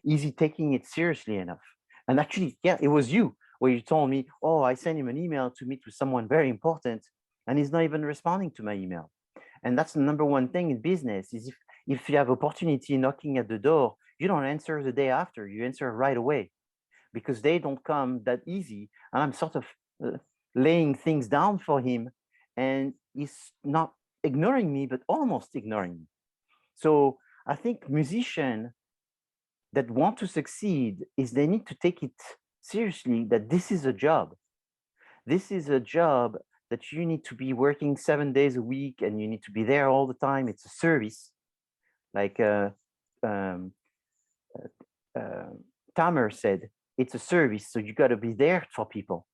he taking it seriously enough? And actually, yeah, it was you where you told me, oh, I sent him an email to meet with someone very important, and he's not even responding to my email. And that's the number one thing in business is if you have opportunity knocking at the door, you don't answer the day after, you answer right away because they don't come that easy. And I'm sort of laying things down for him and he's not ignoring me, but almost ignoring me. So I think musicians that want to succeed is they need to take it seriously that this is a job. This is a job that you need to be working 7 days a week and you need to be there all the time. It's a service. Like Tamer said, it's a service. So you got to be there for people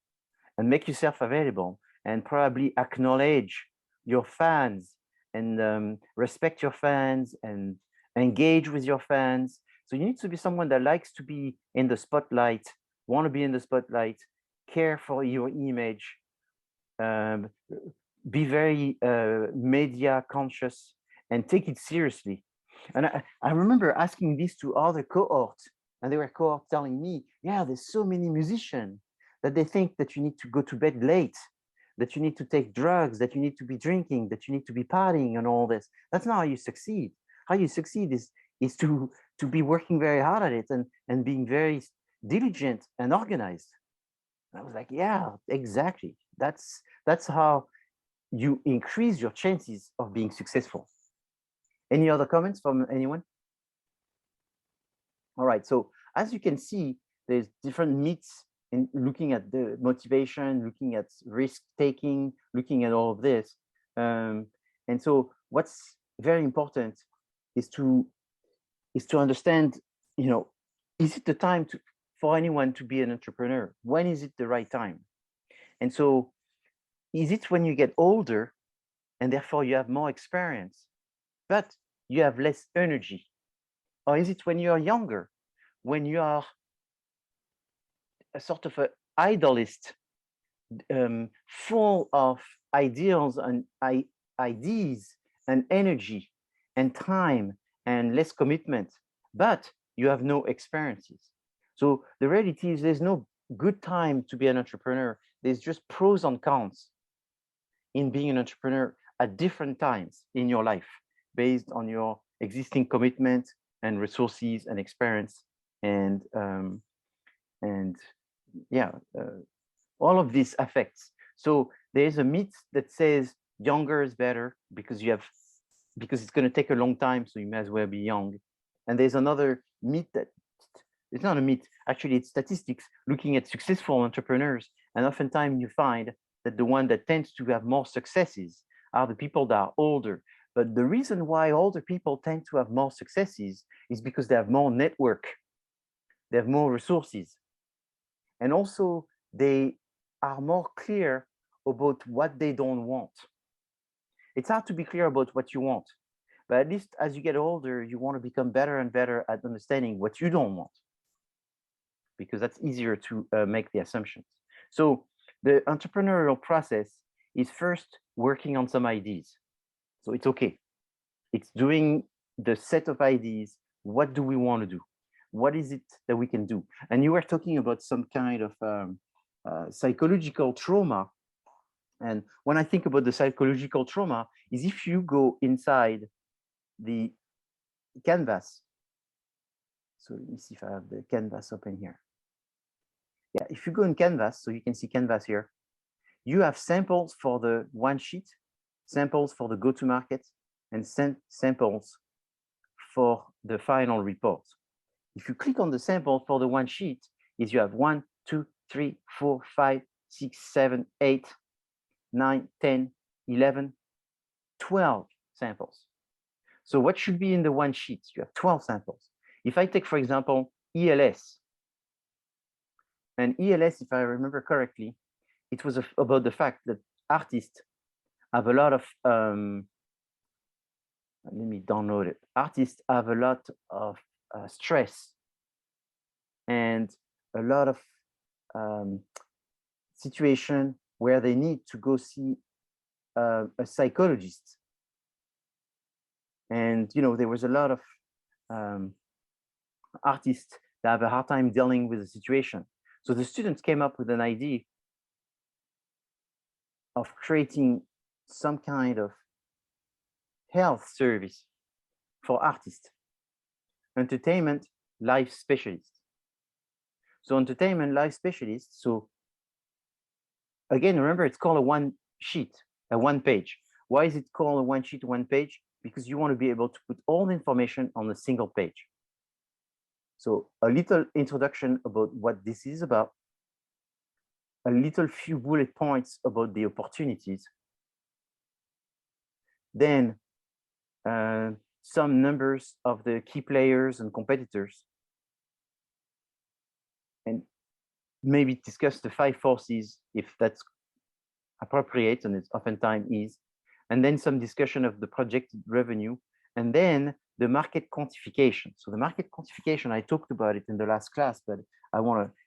and make yourself available and probably acknowledge your fans and respect your fans and engage with your fans. So you need to be someone that likes to be in the spotlight, want to be in the spotlight, care for your image, be very media conscious and take it seriously. And I remember asking this to other cohorts, and they were cohorts telling me, yeah, there's so many musicians that they think that you need to go to bed late that you need to take drugs, that you need to be drinking, that you need to be partying and all this. That's not how you succeed. How you succeed is to be working very hard at it and being very diligent and organized. And I was like, yeah, exactly. That's how you increase your chances of being successful. Any other comments from anyone? All right, so as you can see, there's different myths in looking at the motivation, looking at risk taking, looking at all of this. And so what's very important is to understand, you know, is it the time for anyone to be an entrepreneur? When is it the right time? And so is it when you get older and therefore you have more experience, but you have less energy? Or is it when you are younger, when you are a sort of an idealist, full of ideals and ideas and energy and time and less commitment, but you have no experiences? So the reality is there's no good time to be an entrepreneur. There's just pros and cons in being an entrepreneur at different times in your life based on your existing commitment and resources and experience and yeah, all of this affects. So there's a myth that says younger is better because it's going to take a long time, so you may as well be young. And there's another myth that it's not a myth, actually it's statistics looking at successful entrepreneurs, and oftentimes you find that the one that tends to have more successes are the people that are older. But the reason why older people tend to have more successes is because they have more network, they have more resources, and also they are more clear about what they don't want. It's hard to be clear about what you want, but at least as you get older, you want to become better and better at understanding what you don't want, because that's easier to make the assumptions. So the entrepreneurial process is first working on some ideas. So it's okay. It's doing the set of ideas. What do we want to do? What is it that we can do? And you were talking about some kind of psychological trauma. And when I think about the psychological trauma, is if you go inside the canvas. So let me see if I have the canvas open here. Yeah, if you go in canvas, so you can see canvas here, you have samples for the one sheet, samples for the go-to-market, and samples for the final report. If you click on the sample for the one sheet, is you have 1, 2, 3, 4, 5, 6, 7, 8, 9, 10, 11, 12 samples. So what should be in the one sheet? You have 12 samples. If I take, for example, ELS, and ELS, if I remember correctly, it was about the fact that artists have a lot of, let me download it. Artists have a lot of stress and a lot of situation where they need to go see a psychologist. And, you know, there was a lot of artists that have a hard time dealing with the situation. So the students came up with an idea of creating some kind of health service for artists, entertainment life specialists. So entertainment life specialists, so again, remember it's called a one sheet, a one page. Why is it called a one sheet, one page? Because you want to be able to put all the information on a single page. So a little introduction about what this is about, a little few bullet points about the opportunities, then some numbers of the key players and competitors, and maybe discuss the 5 forces if that's appropriate, and it's oftentimes is, and then some discussion of the projected revenue, and then the market quantification. So the market quantification, I talked about it in the last class, but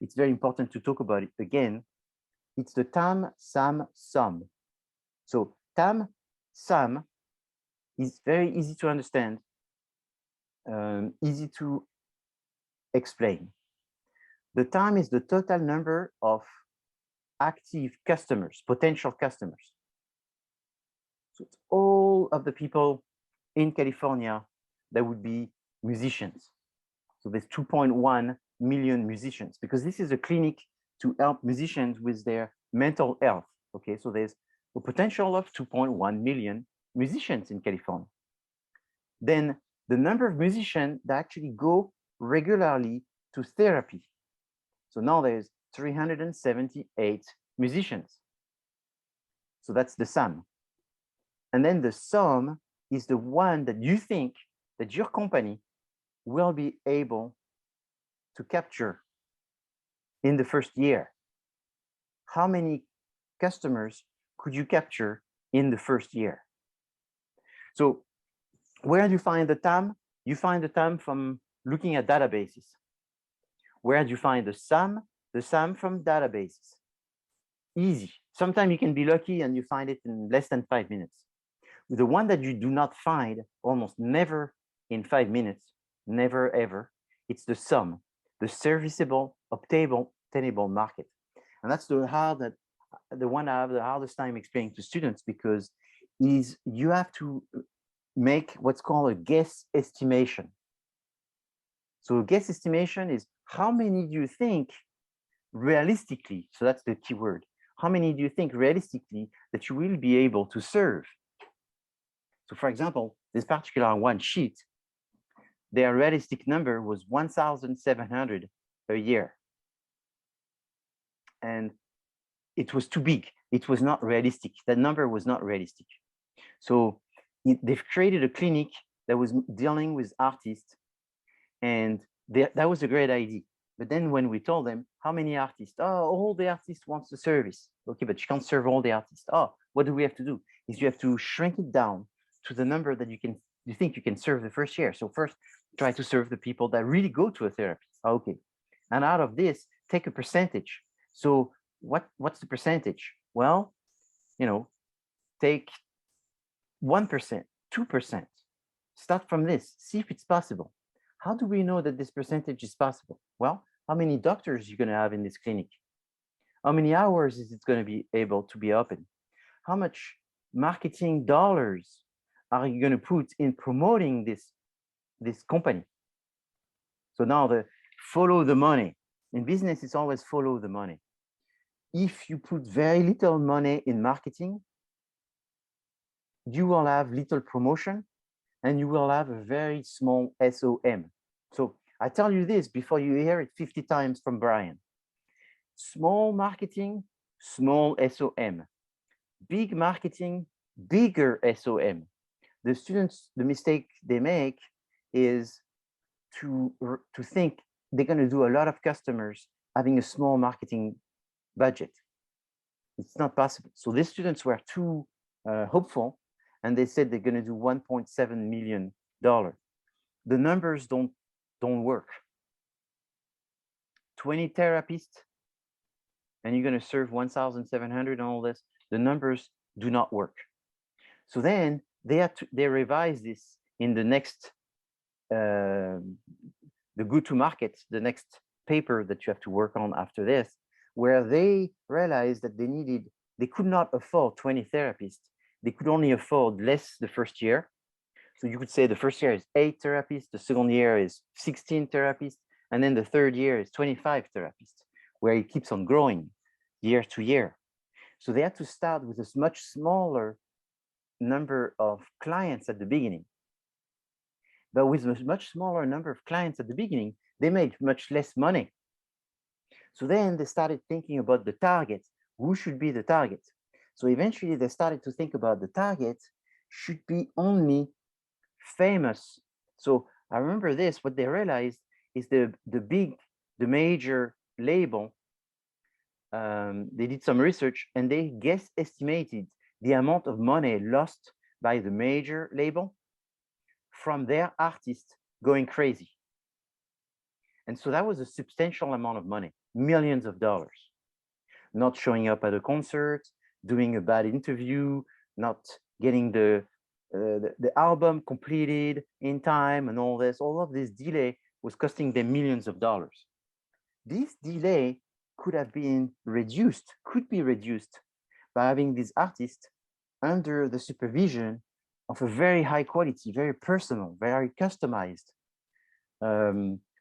it's very important to talk about it again. It's the TAM, SAM, SUM. So TAM, SAM is very easy to understand, easy to explain. The TAM is the total number of active customers, potential customers. So it's all of the people in California that would be musicians. So there's 2.1 million musicians, because this is a clinic to help musicians with their mental health. Okay, so there's a potential of 2.1 million musicians in California. Then the number of musicians that actually go regularly to therapy. So now there's 378 musicians. So that's the sum. And then the sum is the one that you think that your company will be able to capture in the first year. How many customers could you capture in the first year? So where do you find the TAM? You find the TAM from looking at databases. Where do you find the SAM? The SAM from databases. Easy. Sometimes you can be lucky and you find it in less than 5 minutes. The one that you do not find almost never in 5 minutes, never ever, it's the SUM, the serviceable, obtainable market. And that's the one I have the hardest time explaining to students, because you have to make what's called a guess estimation. So a guess estimation is how many do you think realistically, so that's the key word, how many do you think realistically that you will be able to serve? So for example, this particular one sheet, their realistic number was 1,700 a year. And it was too big. It was not realistic. That number was not realistic. So they've created a clinic that was dealing with artists, and that was a great idea. But then when we told them how many artists, all the artists wants the service. Okay, but you can't serve all the artists. What do we have to do? Is you have to shrink it down to the number that you think you can serve the first year. So first, try to serve the people that really go to a therapist. Okay, and out of this, take a percentage. So what's the percentage? Well, take 1%, 2%. Start from this. See if it's possible. How do we know that this percentage is possible? Well, how many doctors you're going to have in this clinic? How many hours is it going to be able to be open? How much marketing dollars are you going to put in promoting this company? So now follow the money. In business, it's always follow the money. If you put very little money in marketing, you will have little promotion and you will have a very small SOM. So I tell you this before you hear it 50 times from Brian. Small marketing, small SOM. Big marketing, bigger SOM. The students, the mistake they make is to think they're going to do a lot of customers having a small marketing budget. It's not possible. So these students were too hopeful, and they said they're going to do $1.7 million. The numbers don't work. 20 therapists, and you're going to serve 1,700 and all this. The numbers do not work. So then they revise this in the next, the go-to-market, the next paper that you have to work on after this, where they realized that they could not afford 20 therapists. They could only afford less the first year. So you could say the first year is 8 therapists, the second year is 16 therapists, and then the third year is 25 therapists, where it keeps on growing year to year. So they had to start with a much smaller number of clients at the beginning. But with a much smaller number of clients at the beginning, they made much less money. So then they started thinking about the target. Who should be the target? So eventually they started to think about the target should be only famous. So I remember this, what they realized is the major label, they did some research and they estimated the amount of money lost by the major label from their artists going crazy. And so that was a substantial amount of money, millions of dollars. Not showing up at a concert, doing a bad interview, not getting the album completed in time and all of this delay was costing them millions of dollars. This delay could have been reduced, could be reduced by having these artists under the supervision of a very high quality, very personal, very customized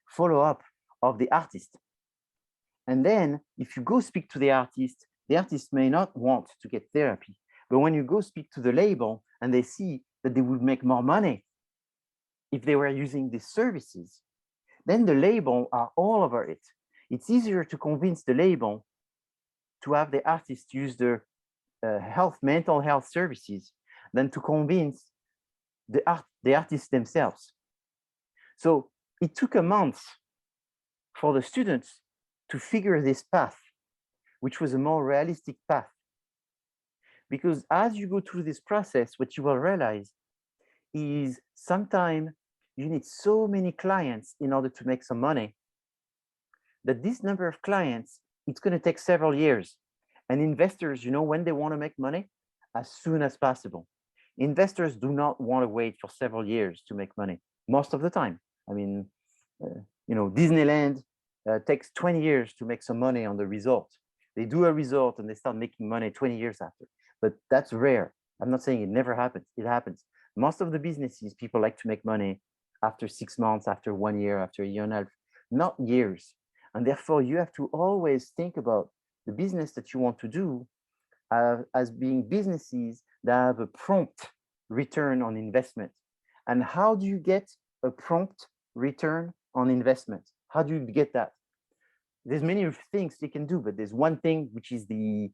follow-up of the artist. And then if you go speak to the artist may not want to get therapy. But when you go speak to the label and they see that they would make more money if they were using these services, then the label are all over it. It's easier to convince the label to have the artist use their mental health services than to convince the artists themselves. So it took a month for the students to figure this path, which was a more realistic path. Because as you go through this process, what you will realize is sometimes you need so many clients in order to make some money that this number of clients, it's going to take several years. And investors, when they want to make money? As soon as possible. Investors do not want to wait for several years to make money, most of the time. I mean, Disneyland takes 20 years to make some money on the resort. They do a resort and they start making money 20 years after. But that's rare. I'm not saying it never happens. It happens. Most of the businesses, people like to make money after 6 months, after 1 year, after a year and a half, not years. And therefore, you have to always think about the business that you want to do as being businesses that have a prompt return on investment. And how do you get a prompt return on investment? How do you get that? There's many things you can do, but there's one thing which is the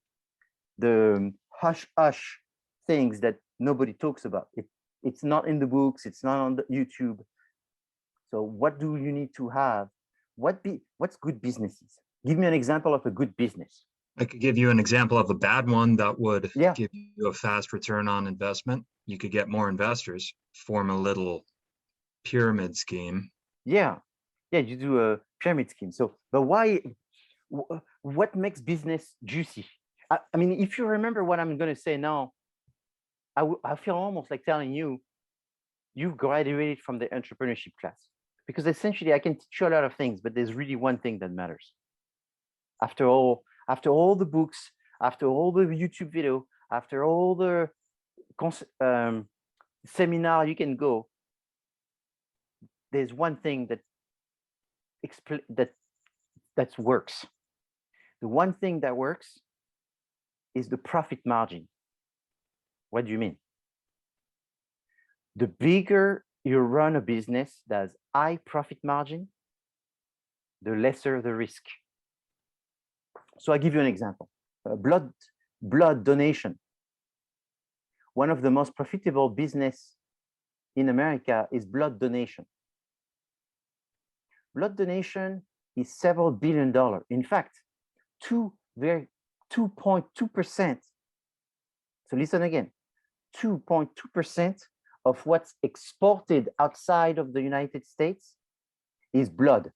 hush-hush things that nobody talks about. It's not in the books, it's not on the YouTube. So what do you need to have? What's good businesses? Give me an example of a good business. I could give you an example of a bad one that would give you a fast return on investment. You could get more investors, form a little pyramid scheme. Yeah, you do a pyramid scheme. So, but what makes business juicy? I mean, if you remember what I'm going to say now, I feel almost like telling you, you've graduated from the entrepreneurship class. Because essentially, I can teach you a lot of things, but there's really one thing that matters. After all the books, after all the YouTube video, after all the seminar you can go, there's one thing that works. The one thing that works is the profit margin. What do you mean? The bigger you run a business that has high profit margin, the lesser the risk. So I'll give you an example. Blood donation. One of the most profitable business in America is blood donation. Blood donation is several $1 billion. In fact, 2.2%. So listen again, 2.2% of what's exported outside of the United States is blood.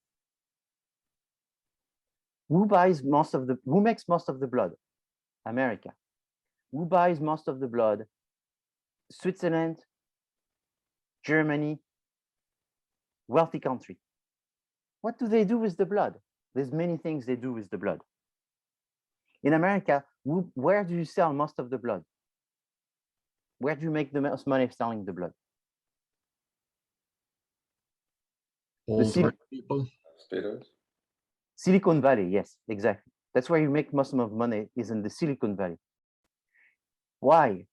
Who makes most of the blood? America. Who buys most of the blood? Switzerland, Germany, wealthy country. What do they do with the blood? There's many things they do with the blood. In America, where do you sell most of the blood? Where do you make the most money selling the blood? People. Silicon Valley, yes, exactly. That's where you make most of money, is in the Silicon Valley. Why?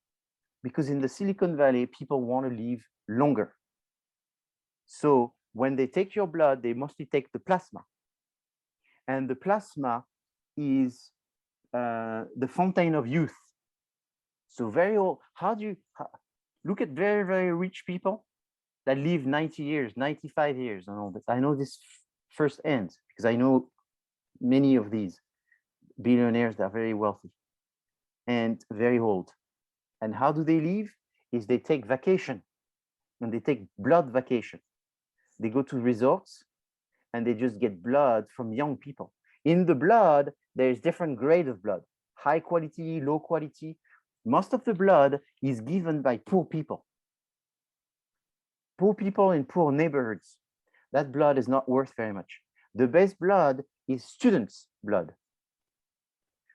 Because in the Silicon Valley, people want to live longer. So when they take your blood, they mostly take the plasma. And the plasma is the fountain of youth. So very old, look at very, very rich people that live 90 years, 95 years and all this. I know this firsthand because I know many of these billionaires that are very wealthy and very old. And how do they live? Is they take vacation and they take blood vacation. They go to resorts and they just get blood from young people. In the blood, there's different grade of blood, high quality, low quality. Most of the blood is given by poor people. Poor people in poor neighborhoods. That blood is not worth very much. The best blood is students' blood.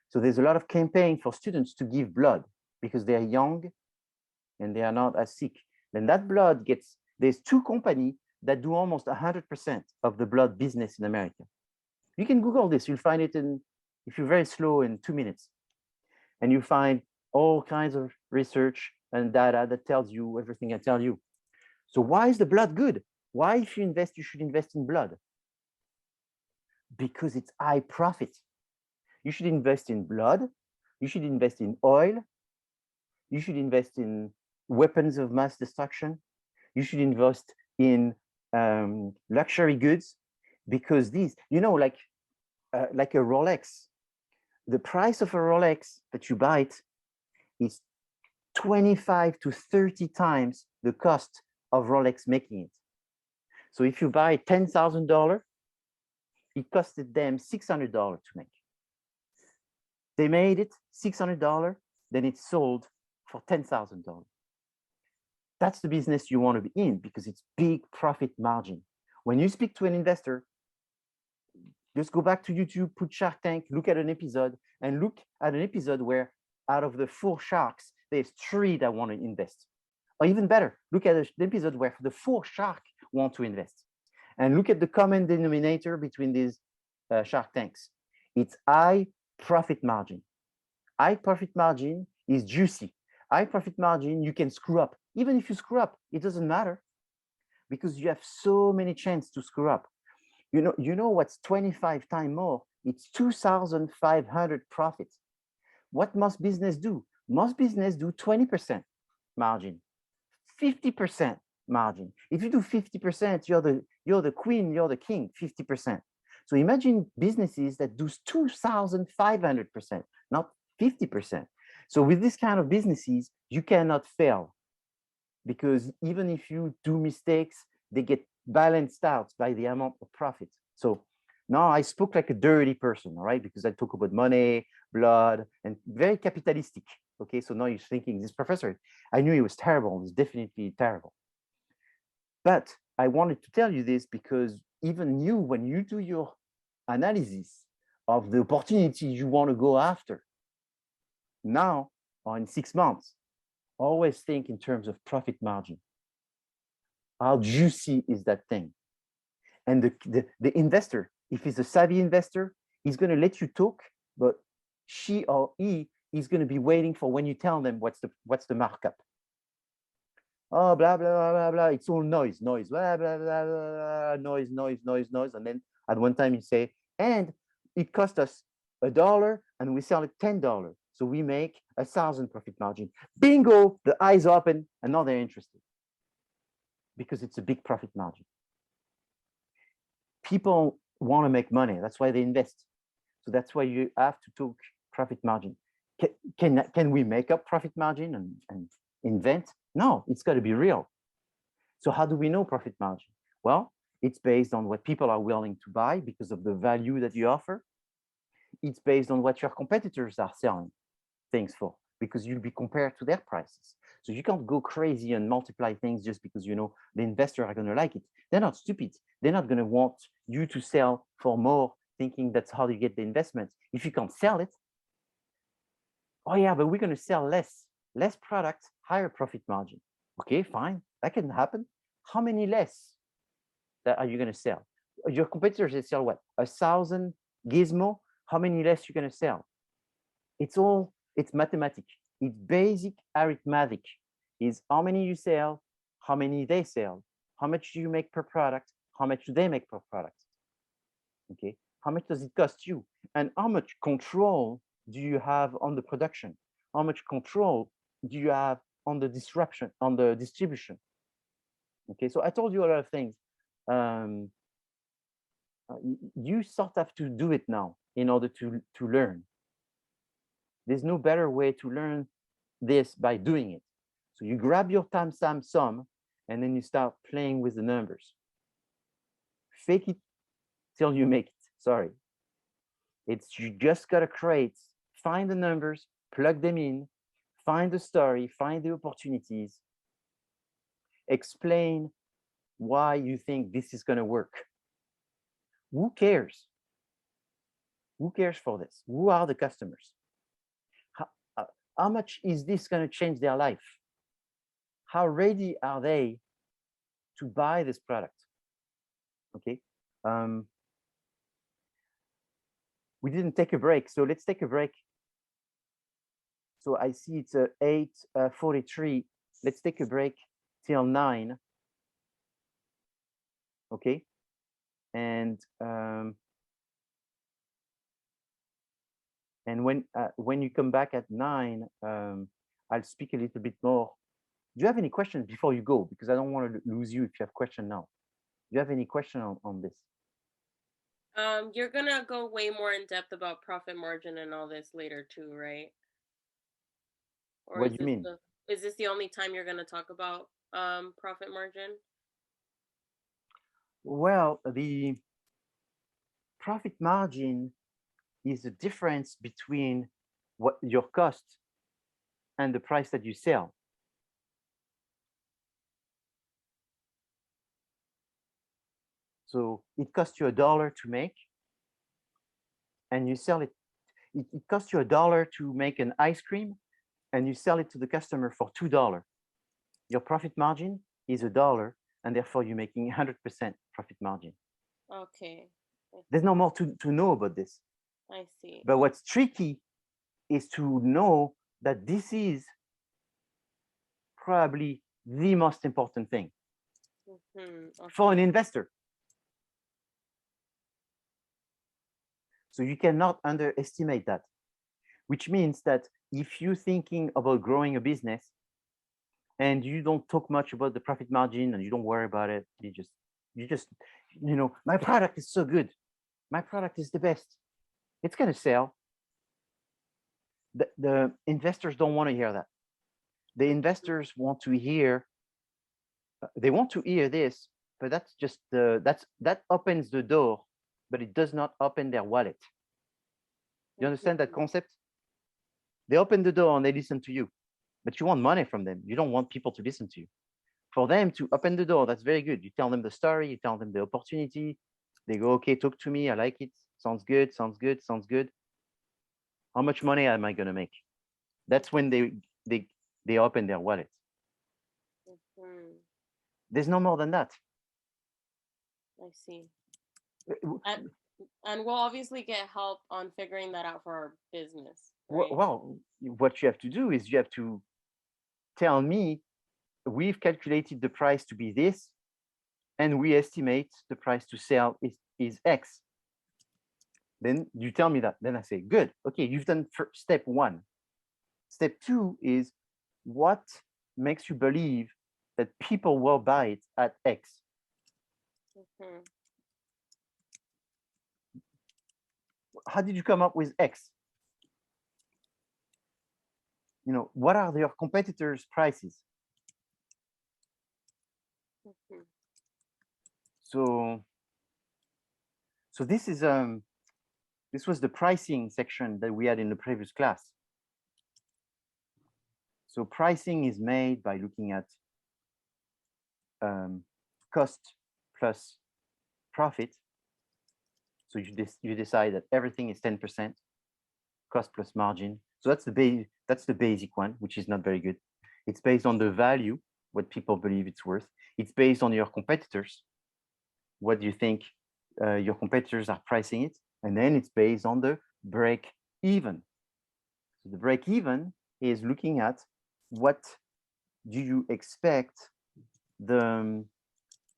So there's a lot of campaign for students to give blood because they're young and they are not as sick. Then that blood gets, there's 2 companies that do almost 100% of the blood business in America. You can Google this, you'll find it in, if you're very slow, in 2 minutes. And you find all kinds of research and data that tells you everything I tell you. So why is the blood good? Why, if you invest, you should invest in blood? Because it's high profit. You should invest in blood. You should invest in oil. You should invest in weapons of mass destruction. You should invest in luxury goods, because these, you know, like a Rolex, the price of a Rolex that you buy it is 25 to 30 times the cost of Rolex making it. So if you buy $10,000, it costed them $600 to make. They made it $600, then it's sold for $10,000. That's the business you want to be in, because it's big profit margin. When you speak to an investor, just go back to YouTube, put Shark Tank, look at an episode, and look at an episode where out of the 4 sharks, there's 3 that want to invest. Or even better, look at an episode where the 4 sharks want to invest. And look at the common denominator between these Shark Tanks. It's high profit margin. High profit margin is juicy. High profit margin, you can screw up. Even if you screw up, it doesn't matter, because you have so many chances to screw up. You know what's 25 times more? It's 2,500 profit. What must business do? Most business do 20% margin, 50% margin. If you do 50%, you're the queen, you're the king, 50%. So imagine businesses that do 2,500%, not 50%. So with this kind of businesses, you cannot fail, because even if you do mistakes, they get balanced out by the amount of profit. So now I spoke like a dirty person, all right? Because I talk about money, blood, and very capitalistic. Okay, so now you're thinking, this professor, I knew he was terrible. He was definitely terrible. But I wanted to tell you this because even you, when you do your analysis of the opportunity you want to go after, now or in 6 months, always think in terms of profit margin. How juicy is that thing? And the investor, if he's a savvy investor, he's going to let you talk, but she or he is going to be waiting for when you tell them what's the markup. Oh, blah, blah, blah, blah, blah. It's all noise, blah, blah, blah, blah, noise. And then at one time you say, and it cost us $1 and we sell it $10. So we make 1,000 profit margin. Bingo, the eyes open and now they're interested, because it's a big profit margin. People want to make money. That's why they invest. So that's why you have to talk profit margin. Can we make up profit margin and invent? No, it's got to be real. So how do we know profit margin? Well, it's based on what people are willing to buy because of the value that you offer. It's based on what your competitors are selling things for, because you'll be compared to their prices. So you can't go crazy and multiply things just because you know the investors are going to like it. They're not stupid. They're not going to want you to sell for more, thinking that's how you get the investment. If you can't sell it, oh yeah, but we're going to sell less product, higher profit margin. Okay, fine, that can happen. How many less that are you going to sell? Your competitors, they sell what? 1,000 gizmo. How many less you're going to sell? It's mathematics. It's basic arithmetic. Is how many you sell, how many they sell, how much do you make per product, how much do they make per product? Okay, how much does it cost you, and how much control do you have on the production? How much control do you have on the disruption, on the distribution? Okay, so I told you a lot of things. You sort of have to do it now in order to learn. There's no better way to learn this by doing it. So you grab your time sum and then you start playing with the numbers. Fake it till you make it. Sorry. You just gotta find the numbers, plug them in, find the story, find the opportunities, explain why you think this is gonna work. Who cares? Who cares for this? Who are the customers? how much is this going to change their life? How ready are they to buy this product? Okay. We didn't take a break, so let's take a break. So I see it's 8:43. Let's take a break till 9. Okay. And when you come back at 9, I'll speak a little bit more. Do you have any questions before you go? Because I don't want to lose you if you have question now. Do you have any question on this? You're gonna go way more in depth about profit margin and all this later too, right? Or What do you mean? Is this the only time you're gonna talk about profit margin? Well, the profit margin is the difference between what your cost and the price that you sell. So it costs you $1 to make, and you sell it. It costs you $1 to make an ice cream, and you sell it to the customer for $2. Your profit margin is $1, and therefore you're making 100% profit margin. Okay. There's no more to know about this. I see. But what's tricky is to know that this is probably the most important thing Okay. for an investor. So you cannot underestimate that, which means that if you're thinking about growing a business and you don't talk much about the profit margin and you don't worry about it, you just, my product is so good. My product is the best. It's going to sell. The investors don't want to hear that. The investors want to hear, they want to hear this, but that's just that opens the door, but it does not open their wallet. You understand that concept? They open the door and they listen to you, but you want money from them. You don't want people to listen to you. For them to open the door, that's very good. You tell them the story, you tell them the opportunity. They go, okay, talk to me. I like it. Sounds good, sounds good, sounds good. How much money am I going to make? That's when they open their wallet. There's no more than that. I see. And we'll obviously get help on figuring that out for our business. Right? Well, what you have to do is you have to tell me, we've calculated the price to be this, and we estimate the price to sell is X. Then you tell me that. Then I say, good. Okay, you've done step 1. Step 2 is what makes you believe that people will buy it at X. How did you come up with X? What are your competitors' prices? So this was the pricing section that we had in the previous class. So pricing is made by looking at cost plus profit. So you decide that everything is 10%, cost plus margin. So that's the basic one, which is not very good. It's based on the value, what people believe it's worth. It's based on your competitors. What do you think your competitors are pricing it? And then it's based on the break even. So the break even is looking at what do you expect the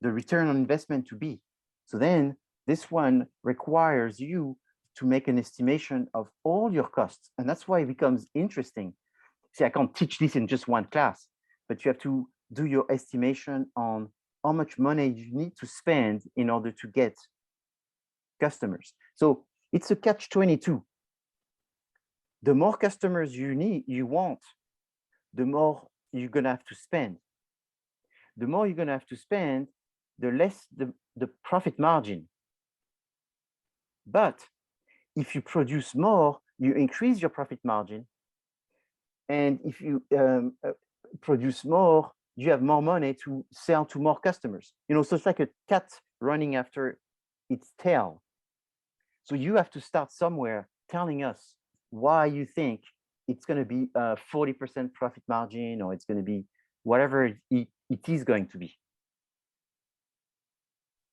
return on investment to be. So then this one requires you to make an estimation of all your costs. And that's why it becomes interesting. See, I can't teach this in just one class, but you have to do your estimation on how much money you need to spend in order to get customers. So it's a catch-22. The more customers you want, the more you're going to have to spend. The more you're going to have to spend, the less the profit margin. But if you produce more, you increase your profit margin. And if you produce more, you have more money to sell to more customers. So it's like a cat running after its tail. So you have to start somewhere telling us why you think it's going to be a 40% profit margin, or it's going to be whatever it is going to be.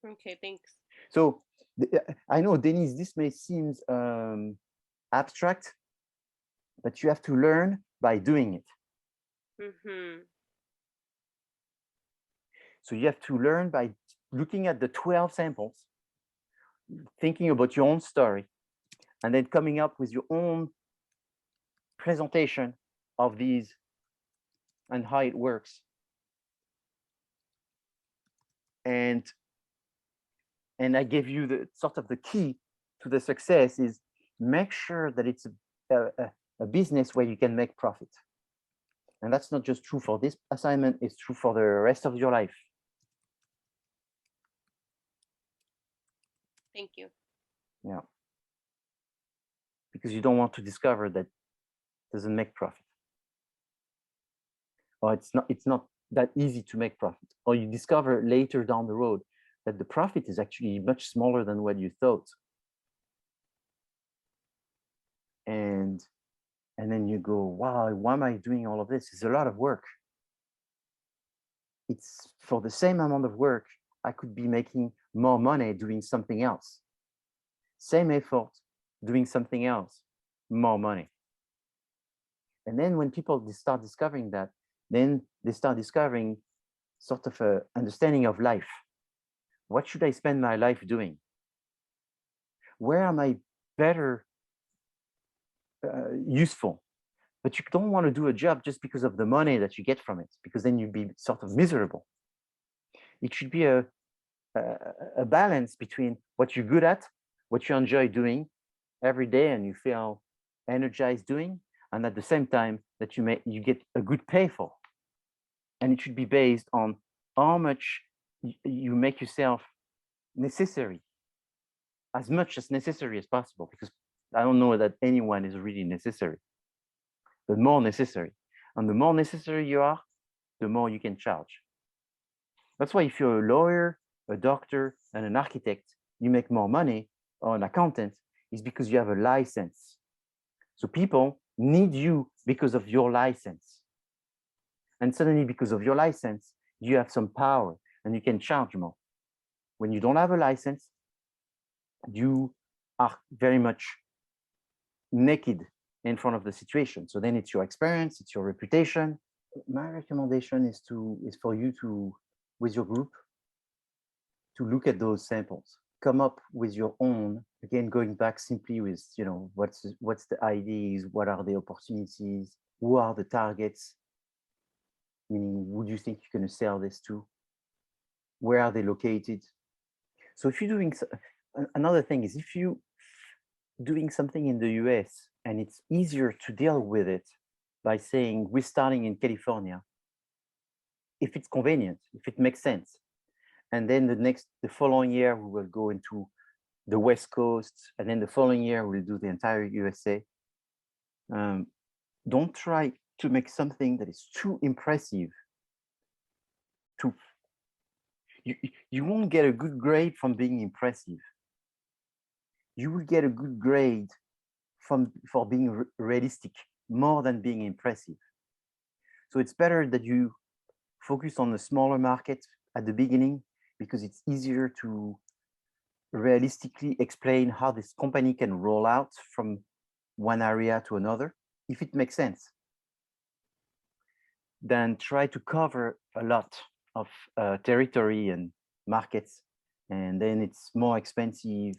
Okay, thanks. So I know, Denise, this may seem abstract, but you have to learn by doing it. Mm-hmm. So you have to learn by looking at the 12 samples, thinking about your own story, and then coming up with your own presentation of these and how it works. And I gave you the sort of the key to the success is make sure that it's a business where you can make profit. And that's not just true for this assignment, it's true for the rest of your life. Thank you. Yeah. Because you don't want to discover that it doesn't make profit. Or it's not that easy to make profit. Or you discover later down the road that the profit is actually much smaller than what you thought. And then you go, wow, why am I doing all of this? It's a lot of work. It's for the same amount of work, I could be making more money doing something else. Same effort, doing something else, more money. And then when people start discovering that, then they start discovering sort of an understanding of life. What should I spend my life doing? Where am I better useful? But you don't want to do a job just because of the money that you get from it, because then you'd be sort of miserable. It should be a balance between what you're good at, what you enjoy doing every day and you feel energized doing, and at the same time that you get a good pay for. And it should be based on how much you make yourself necessary, as much as necessary as possible, because I don't know that anyone is really necessary, but more necessary. And the more necessary you are, the more you can charge. That's why if you're a lawyer, a doctor, and an architect, you make more money, or an accountant, is because you have a license. So people need you because of your license. And suddenly, because of your license, you have some power and you can charge more. When you don't have a license, you are very much naked in front of the situation. So then it's your experience, it's your reputation. My recommendation is for you to, with your group, to look at those samples, come up with your own, again, going back simply with, what's the ideas, what are the opportunities, who are the targets, meaning who do you think you're going to sell this to, where are they located? So if you're doing, another thing is if you doing something in the US and it's easier to deal with it by saying we're starting in California, if it's convenient, if it makes sense. And then the following year, we will go into the West Coast. And then the following year, we'll do the entire USA. Don't try to make something that is too impressive. You won't get a good grade from being impressive. You will get a good grade for being realistic, more than being impressive. So it's better that you focus on the smaller market at the beginning, because it's easier to realistically explain how this company can roll out from one area to another, if it makes sense, than try to cover a lot of territory and markets, and then it's more expensive.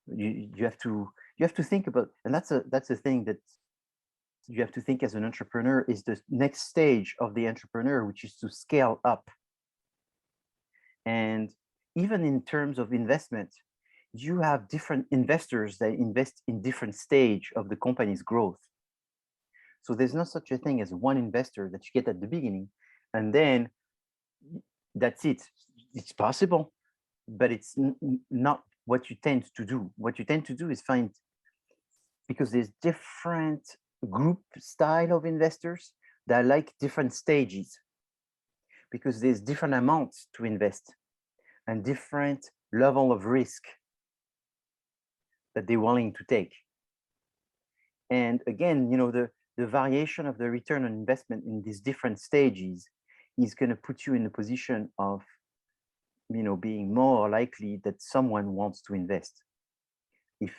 You have to think about, and that's a thing that you have to think as an entrepreneur, is the next stage of the entrepreneur, which is to scale up. And even in terms of investment, you have different investors that invest in different stage of the company's growth. So there's no such a thing as one investor that you get at the beginning, and then that's it. It's possible, but it's not what you tend to do. What you tend to do is find, because there's different group style of investors that like different stages, because there's different amounts to invest and different level of risk that they're willing to take. And again, the variation of the return on investment in these different stages is going to put you in a position of, being more likely that someone wants to invest if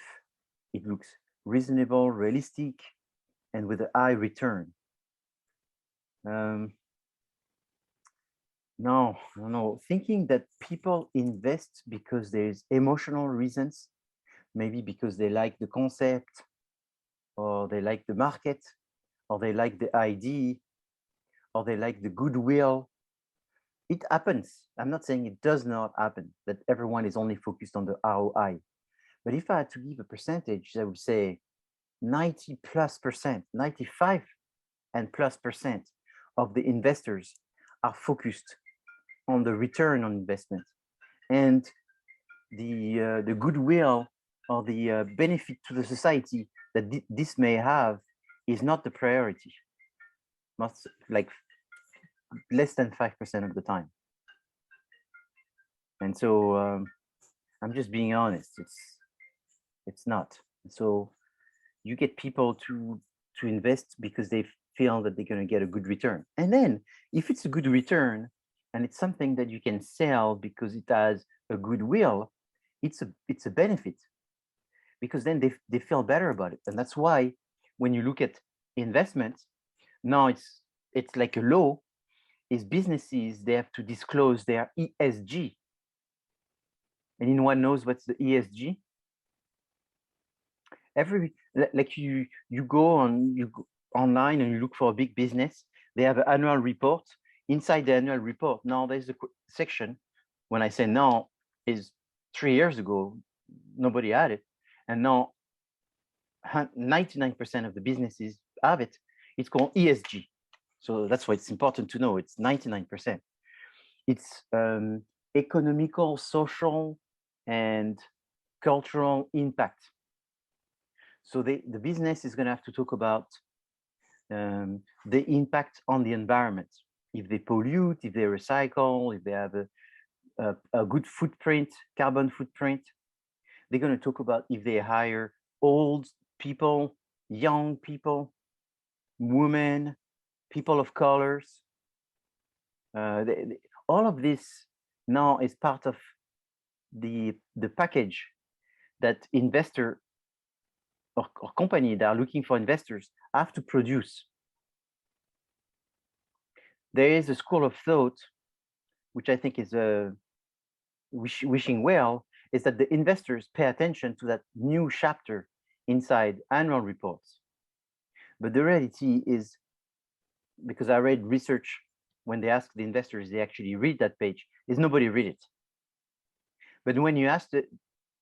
it looks reasonable, realistic, and with a high return. No, thinking that people invest because there's emotional reasons, maybe because they like the concept, or they like the market, or they like the idea, or they like the goodwill. It happens. I'm not saying it does not happen, that everyone is only focused on the ROI. But if I had to give a percentage, I would say 90+%, 95 and +% of the investors are focused on the return on investment, and the goodwill or the benefit to the society that this may have is not the priority. Must, like, less than 5% of the time. And so I'm just being honest. It's not. So you get people to invest because they feel that they're going to get a good return. And then if it's a good return and it's something that you can sell because it has a goodwill, it's a benefit, because then they feel better about it. And that's why when you look at investments, now it's like a law, is businesses, they have to disclose their ESG. Anyone knows what's the ESG? Like you go online and you look for a big business, they have an annual report. Inside the annual report, now there's a section, when I say now, is 3 years ago, nobody had it. And now 99% of the businesses have it. It's called ESG. So that's why it's important to know. It's 99%. It's economical, social, and cultural impact. So the business is going to have to talk about the impact on the environment. If they pollute, if they recycle, if they have a good footprint, carbon footprint. They're going to talk about if they hire old people, young people, women, people of colors. All of this now is part of the package that investor or company that are looking for investors have to produce. There is a school of thought, which I think is wishing well, is that the investors pay attention to that new chapter inside annual reports. But the reality is, because I read research, when they ask the investors, they actually read that page, is nobody read it. But when you ask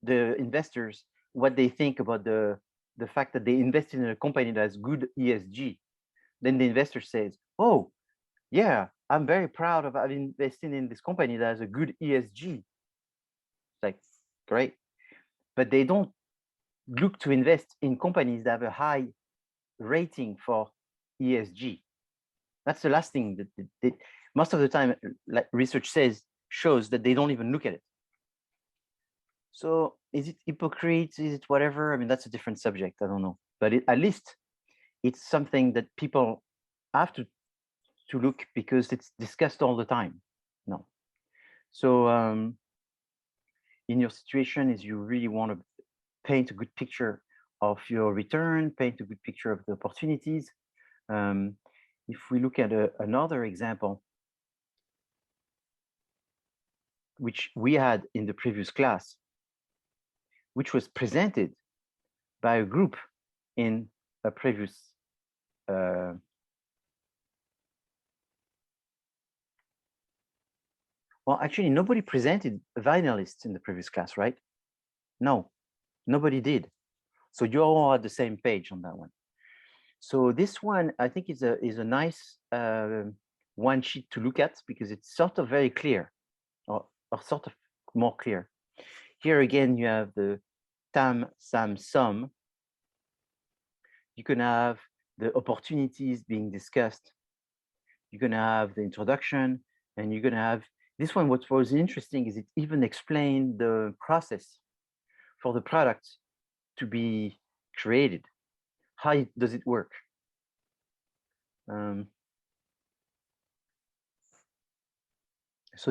the investors what they think about the fact that they invested in a company that has good ESG, then the investor says, oh, yeah, I'm very proud of having invested in this company that has a good ESG. It's like, great. But they don't look to invest in companies that have a high rating for ESG. That's the last thing that most of the time, like research shows that they don't even look at it. So is it hypocrite? Is it whatever? I mean, that's a different subject. I don't know. But at least it's something that people have to look, because it's discussed all the time. No. So in your situation, is you really want to paint a good picture of your return, paint a good picture of the opportunities. If we look at another example, which we had in the previous class, which was presented by a group in a previous well, actually, nobody presented vinylists in the previous class, right? No, nobody did. So you're all at the same page on that one. So this one, I think, is a nice one sheet to look at, because it's sort of very clear, or sort of more clear. Here again, you have the TAM, SAM, SUM. You can have the opportunities being discussed. You're going to have the introduction, and you're going to have this one. What was interesting is it even explained the process for the product to be created. How does it work? So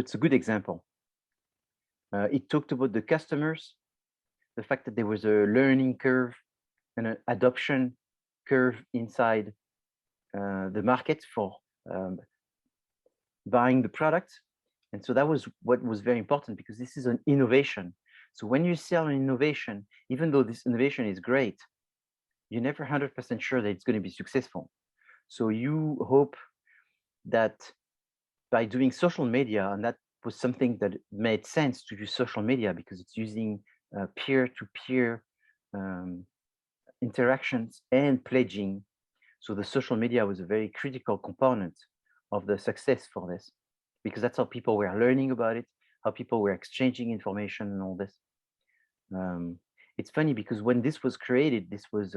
it's a good example. It talked about the customers, the fact that there was a learning curve and an adoption curve inside the market for buying the product. And so that was what was very important, because this is an innovation. So when you sell an innovation, even though this innovation is great, you're never 100% sure that it's going to be successful. So you hope that by doing social media, and that was something that made sense to use social media because it's using peer-to-peer interactions and pledging. So the social media was a very critical component of the success for this, because that's how people were learning about it, how people were exchanging information and all this. It's funny because when this was created, this was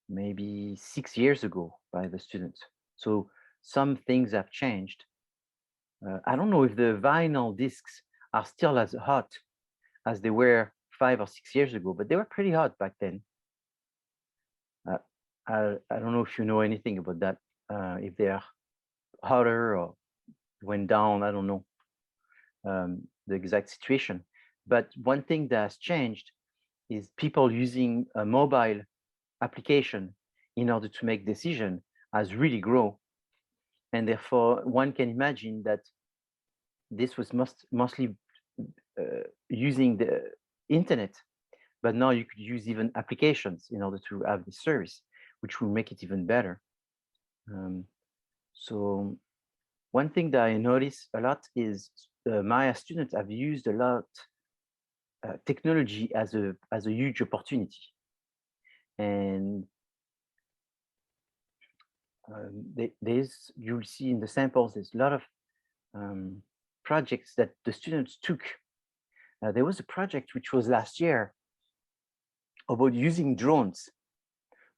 maybe 6 years ago by the students. So some things have changed. I don't know if the vinyl discs are still as hot as they were 5 or 6 years ago, but they were pretty hot back then. I don't know if you know anything about that, if they are hotter or went down, I don't know the exact situation. But one thing that has changed is people using a mobile application in order to make decision has really grown. And therefore, one can imagine that this was mostly using the internet, but now you could use even applications in order to have the service, which will make it even better. So one thing that I notice a lot is my students have used a lot technology as a huge opportunity. And you'll see in the samples, there's a lot of projects that the students took. There was a project which was last year about using drones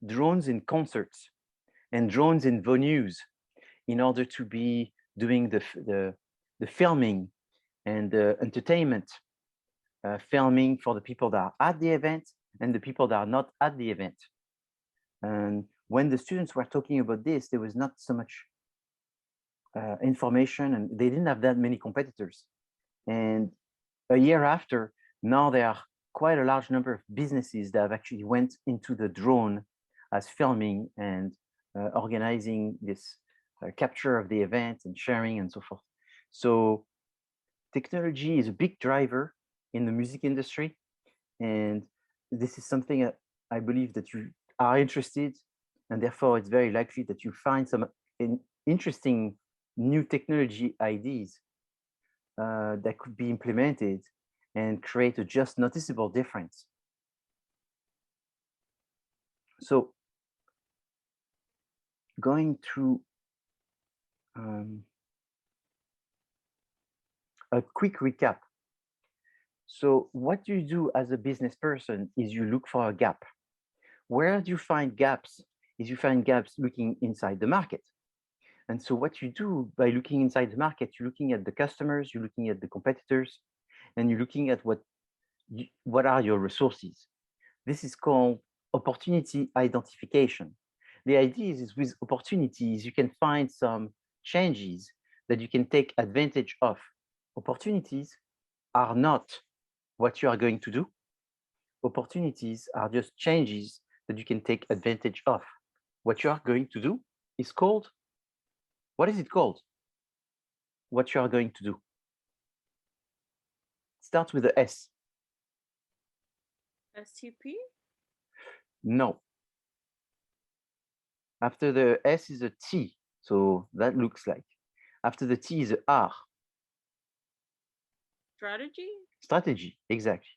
in concerts and drones in venues in order to be doing the filming and the entertainment, filming for the people that are at the event and the people that are not at the event. And when the students were talking about this, there was not so much information, and they didn't have that many competitors. And a year after, now there are quite a large number of businesses that have actually went into the drone as filming and organizing this capture of the event and sharing and so forth. So technology is a big driver in the music industry. And this is something that I believe that you are interested, and therefore it's very likely that you find some interesting new technology ideas that could be implemented and create a just noticeable difference. So going through a quick recap. So what you do as a business person is you look for a gap. Where do you find gaps? Is you find gaps looking inside the market. And so what you do by looking inside the market, you're looking at the customers, you're looking at the competitors, and you're looking at what are your resources. This is called opportunity identification. The idea is with opportunities, you can find some changes that you can take advantage of. Opportunities are not what you are going to do. Opportunities are just changes that you can take advantage of. What you are going to do is called, what is it called? What you are going to do. It starts with the S. STP? No. After the S is a T, so that looks like. After the T is a R. Strategy? Strategy, exactly.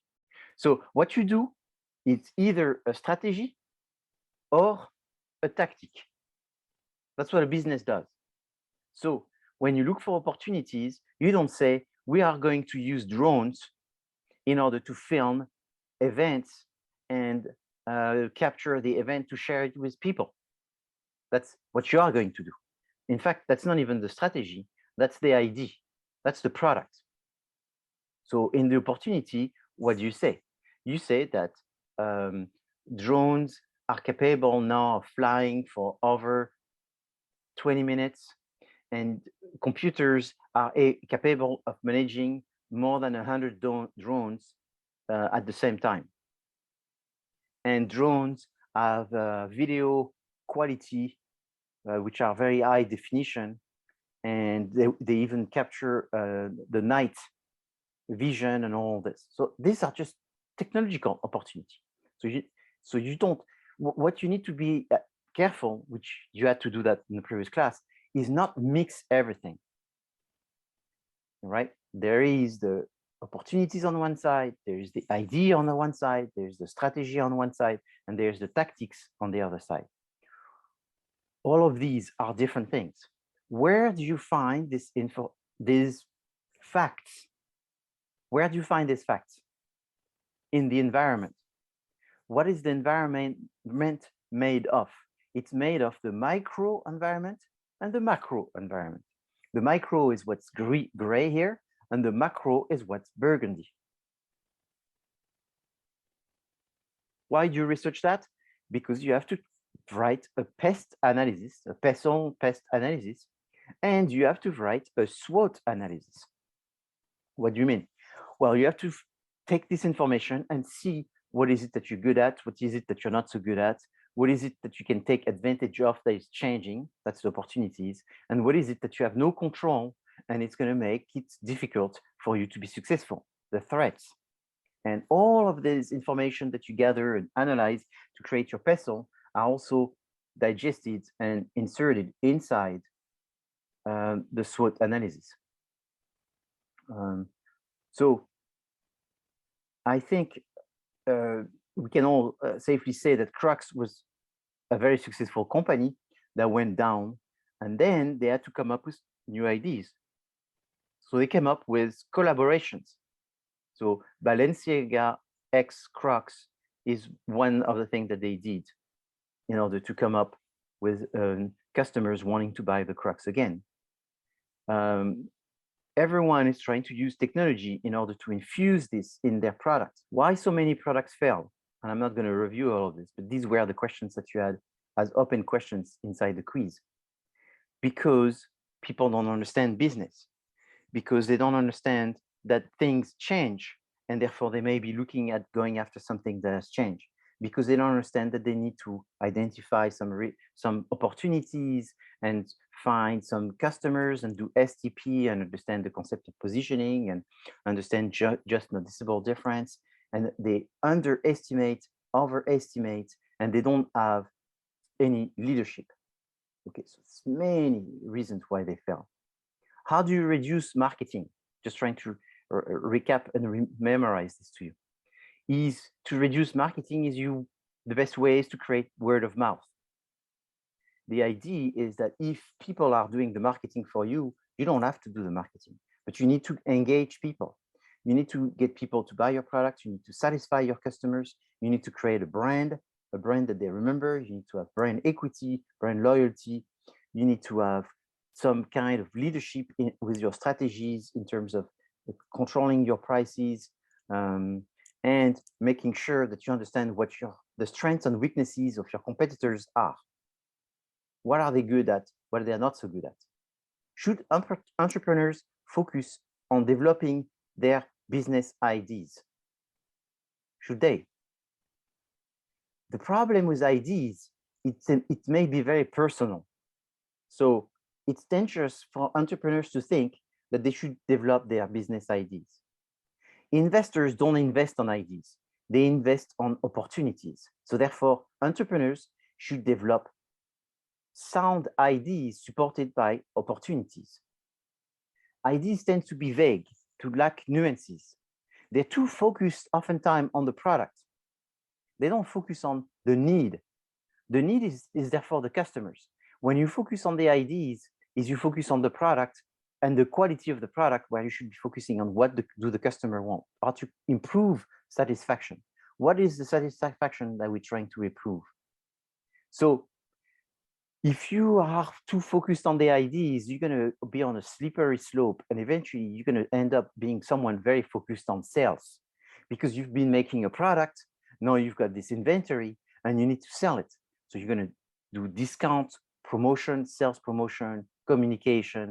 So what you do, it's either a strategy or a tactic. That's what a business does. So when you look for opportunities, you don't say, we are going to use drones in order to film events and capture the event to share it with people. That's what you are going to do. In fact, that's not even the strategy. That's the idea. That's the product. So in the opportunity, what do you say? You say that drones are capable now of flying for over 20 minutes, and computers are capable of managing more than 100 drones at the same time. And drones have video quality, which are very high definition, and they even capture the night vision and all this. So these are just technological opportunity. So you don't, what you need to be careful, which you had to do that in the previous class, is not mix everything, right? There is the opportunities on one side, there's the idea on the one side, there's the strategy on one side, and there's the tactics on the other side. All of these are different things. Where do you find this info, these facts? Where do you find these facts? In the environment. What is the environment made of? It's made of the micro environment and the macro environment. The micro is what's gray here, and the macro is what's burgundy. Why do you research that? Because you have to write a pest analysis, a pest analysis, and you have to write a SWOT analysis. What do you mean? Well, you have to take this information and see what is it that you're good at, what is it that you're not so good at, what is it that you can take advantage of that is changing, that's the opportunities, and what is it that you have no control and it's going to make it difficult for you to be successful, the threats. And all of this information that you gather and analyze to create your PESTLE are also digested and inserted inside the SWOT analysis. So I think we can all safely say that Crux was a very successful company that went down, and then they had to come up with new ideas. So they came up with collaborations. So Balenciaga x Crux is one of the things that they did in order to come up with customers wanting to buy the Crux again. Everyone is trying to use technology in order to infuse this in their products. Why so many products fail? And I'm not going to review all of this, but these were the questions that you had as open questions inside the quiz. Because people don't understand business, because they don't understand that things change, and therefore they may be looking at going after something that has changed, because they don't understand that they need to identify some opportunities and find some customers and do STP and understand the concept of positioning and understand just noticeable difference. And they underestimate, overestimate, and they don't have any leadership. Okay, so it's many reasons why they fail. How do you reduce marketing? Just trying to recap and memorize this to you. Is to reduce marketing the best way is to create word of mouth. The idea is that if people are doing the marketing for you, you don't have to do the marketing, but you need to engage people. You need to get people to buy your product. You need to satisfy your customers. You need to create a brand that they remember. You need to have brand equity, brand loyalty. You need to have some kind of leadership with your strategies in terms of controlling your prices, and making sure that you understand what the strengths and weaknesses of your competitors are. What are they good at? What are they not so good at? Should entrepreneurs focus on developing their business ideas? Should they? The problem with ideas, it may be very personal. So it's dangerous for entrepreneurs to think that they should develop their business ideas. Investors don't invest on ideas. They invest on opportunities. So therefore, entrepreneurs should develop sound ideas supported by opportunities. Ideas tend to be vague, to lack nuances. They're too focused oftentimes on the product. They don't focus on the need. The need is therefore the customers. When you focus on the ideas, you focus on the product and the quality of the product, where you should be focusing on what do the customer want, how to improve satisfaction. What is the satisfaction that we're trying to improve? So if you are too focused on the ideas, you're going to be on a slippery slope, and eventually you're going to end up being someone very focused on sales, because you've been making a product, now you've got this inventory and you need to sell it. So you're going to do discount promotion, sales promotion, communication,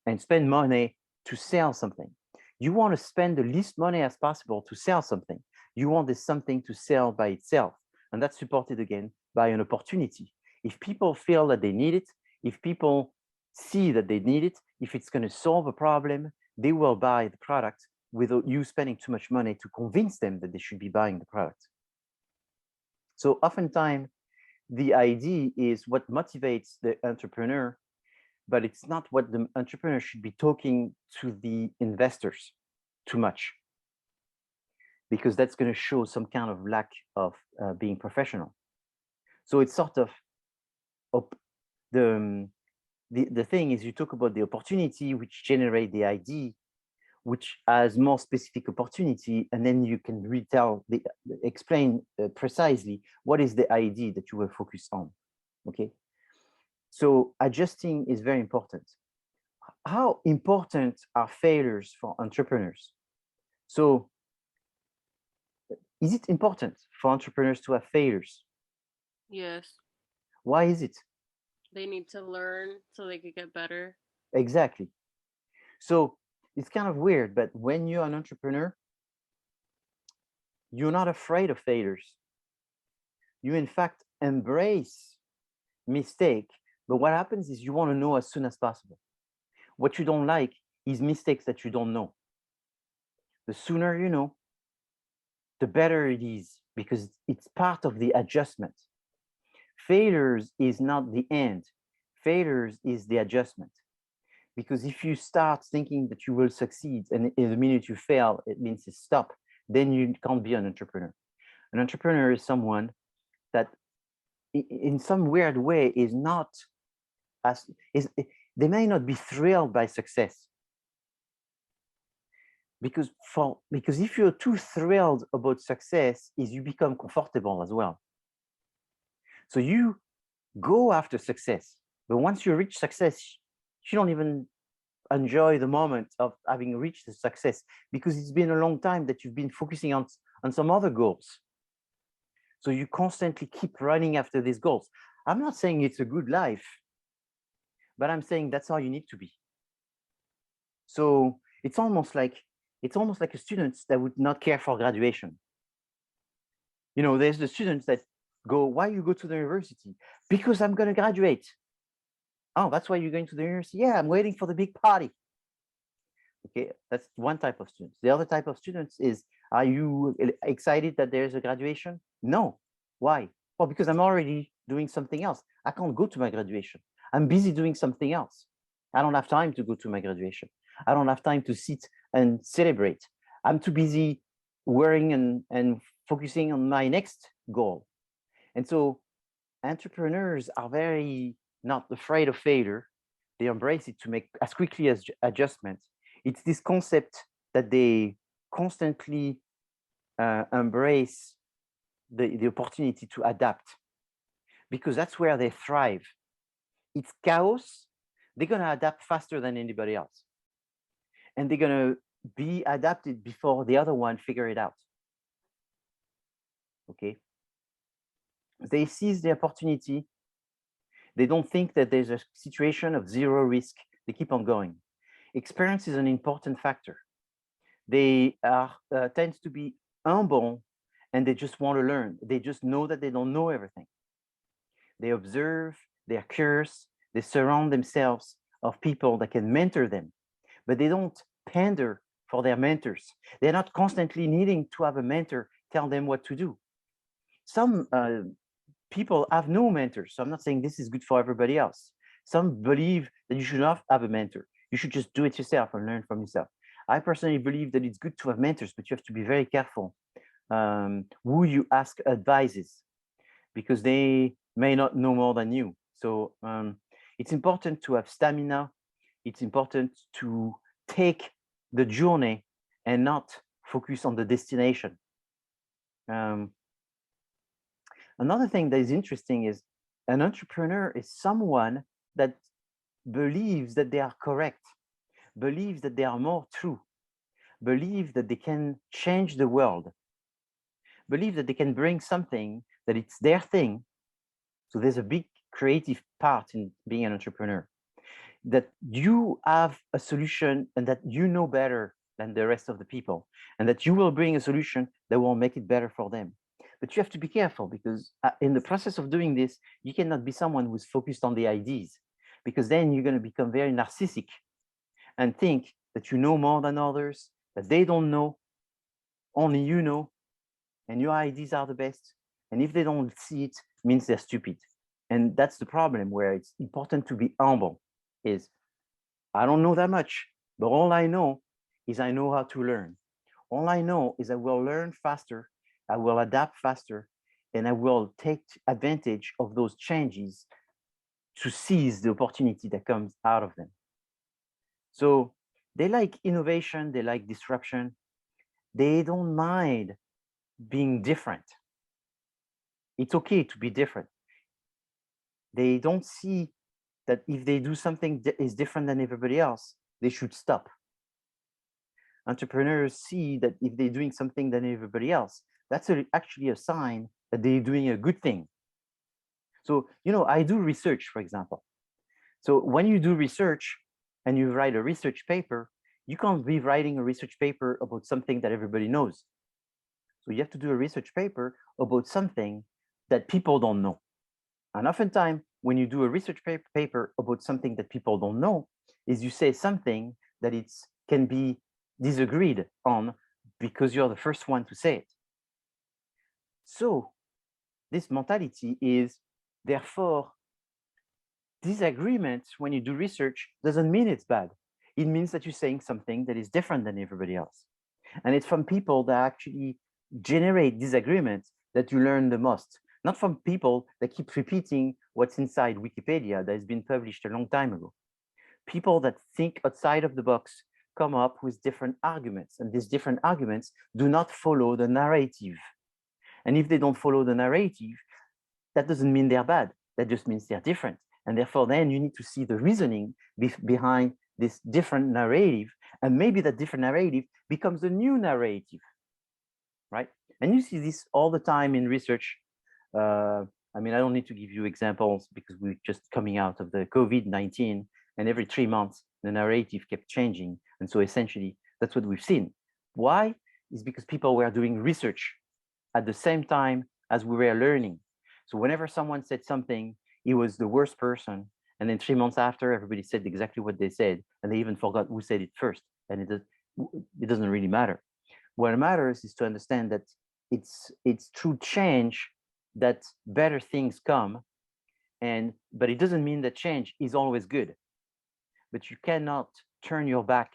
and spend money to sell something. You want to spend the least money as possible to sell something. You want this something to sell by itself. And that's supported again by an opportunity. If people feel that they need it, if people see that they need it, if it's going to solve a problem, they will buy the product without you spending too much money to convince them that they should be buying the product. So oftentimes, the idea is what motivates the entrepreneur, but it's not what the entrepreneur should be talking to the investors too much, because that's going to show some kind of lack of being professional. So it's sort of the thing is, you talk about the opportunity which generate the idea, which has more specific opportunity, and then you can explain precisely what is the idea that you will focus on. Okay, so adjusting is very important. How important are failures for entrepreneurs? So is it important for entrepreneurs to have failures? Yes. Why is it? They need to learn so they could get better. Exactly. So it's kind of weird, but when you're an entrepreneur, you're not afraid of failures. You, in fact, embrace mistake. But what happens is you want to know as soon as possible. What you don't like is mistakes that you don't know. The sooner you know, the better it is, because it's part of the adjustment. Failures is not the end. Failures is the adjustment. Because if you start thinking that you will succeed, and the minute you fail, it means to stop, then you can't be an entrepreneur. An entrepreneur is someone that in some weird way is not they may not be thrilled by success. Because if you're too thrilled about success, is you become comfortable as well. So you go after success, but once you reach success, you don't even enjoy the moment of having reached the success, because it's been a long time that you've been focusing on some other goals. So you constantly keep running after these goals. I'm not saying it's a good life, but I'm saying that's how you need to be. So it's almost like a student that would not care for graduation. You know, there's the students that go, why you go to the university? Because I'm going to graduate. Oh, that's why you're going to the university? Yeah, I'm waiting for the big party. Okay, that's one type of students. The other type of students is, are you excited that there's a graduation? No. Why? Well, because I'm already doing something else. I can't go to my graduation. I'm busy doing something else. I don't have time to go to my graduation. I don't have time to sit and celebrate. I'm too busy worrying and focusing on my next goal. And so entrepreneurs are very not afraid of failure. They embrace it to make as quickly as adjustments. It's this concept that they constantly embrace the opportunity to adapt, because that's where they thrive. It's chaos. They're going to adapt faster than anybody else. And they're going to be adapted before the other one figure it out. Okay. They seize the opportunity. They don't think that there's a situation of zero risk. They keep on going. Experience is an important factor. They tend to be humble, and they just want to learn. They just know that they don't know everything. They observe, they are curious, they surround themselves of people that can mentor them, but they don't pander for their mentors. They're not constantly needing to have a mentor tell them what to do. Some people have no mentors, so I'm not saying this is good for everybody else. Some believe that you should not have a mentor. You should just do it yourself and learn from yourself. I personally believe that it's good to have mentors, but you have to be very careful who you ask advices, because they may not know more than you. So it's important to have stamina. It's important to take the journey and not focus on the destination. Another thing that is interesting is an entrepreneur is someone that believes that they are correct, believes that they are more true, believe that they can change the world, believe that they can bring something, that it's their thing. So there's a big creative part in being an entrepreneur, that you have a solution and that you know better than the rest of the people, and that you will bring a solution that will make it better for them. But you have to be careful, because in the process of doing this, you cannot be someone who's focused on the ideas, because then you're going to become very narcissistic and think that you know more than others, that they don't know, only you know, and your ideas are the best. And if they don't see it, it means they're stupid. And that's the problem, where it's important to be humble. Is I don't know that much, but all I know is I know how to learn. All I know is I will learn faster, I will adapt faster, and I will take advantage of those changes to seize the opportunity that comes out of them. So they like innovation, they like disruption. They don't mind being different. It's okay to be different. They don't see that if they do something that is different than everybody else, they should stop. Entrepreneurs see that if they're doing something than everybody else, that's actually a sign that they're doing a good thing. So, you know, I do research, for example. So when you do research and you write a research paper, you can't be writing a research paper about something that everybody knows. So you have to do a research paper about something that people don't know. And oftentimes, when you do a research paper about something that people don't know, is you say something that can be disagreed on because you're the first one to say it. So this mentality is, therefore, disagreement when you do research doesn't mean it's bad. It means that you're saying something that is different than everybody else. And it's from people that actually generate disagreement that you learn the most, not from people that keep repeating what's inside Wikipedia that has been published a long time ago. People that think outside of the box come up with different arguments, and these different arguments do not follow the narrative. And if they don't follow the narrative, that doesn't mean they're bad. That just means they're different. And therefore, then you need to see the reasoning behind this different narrative. And maybe that different narrative becomes a new narrative, right? And you see this all the time in research. I mean, I don't need to give you examples because we're just coming out of the COVID-19, and every 3 months, the narrative kept changing. And so essentially, that's what we've seen. Why? It's because people were doing research at the same time as we were learning. So whenever someone said something, he was the worst person. And then 3 months after, everybody said exactly what they said. And they even forgot who said it first. And it doesn't really matter. What matters is to understand that it's through change that better things come. But it doesn't mean that change is always good. But you cannot turn your back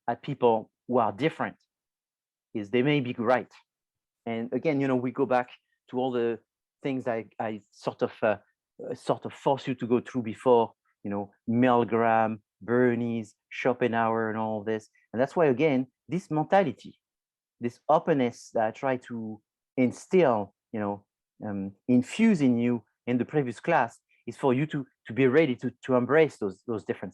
at people who are different. They may be right. And again, you know, we go back to all the things I sort of force you to go through before, you know, Milgram, Bernays, Schopenhauer, and all of this. And that's why, again, this mentality, this openness that I try to instill, you know, infuse in you in the previous class, is for you to be ready to embrace those differences.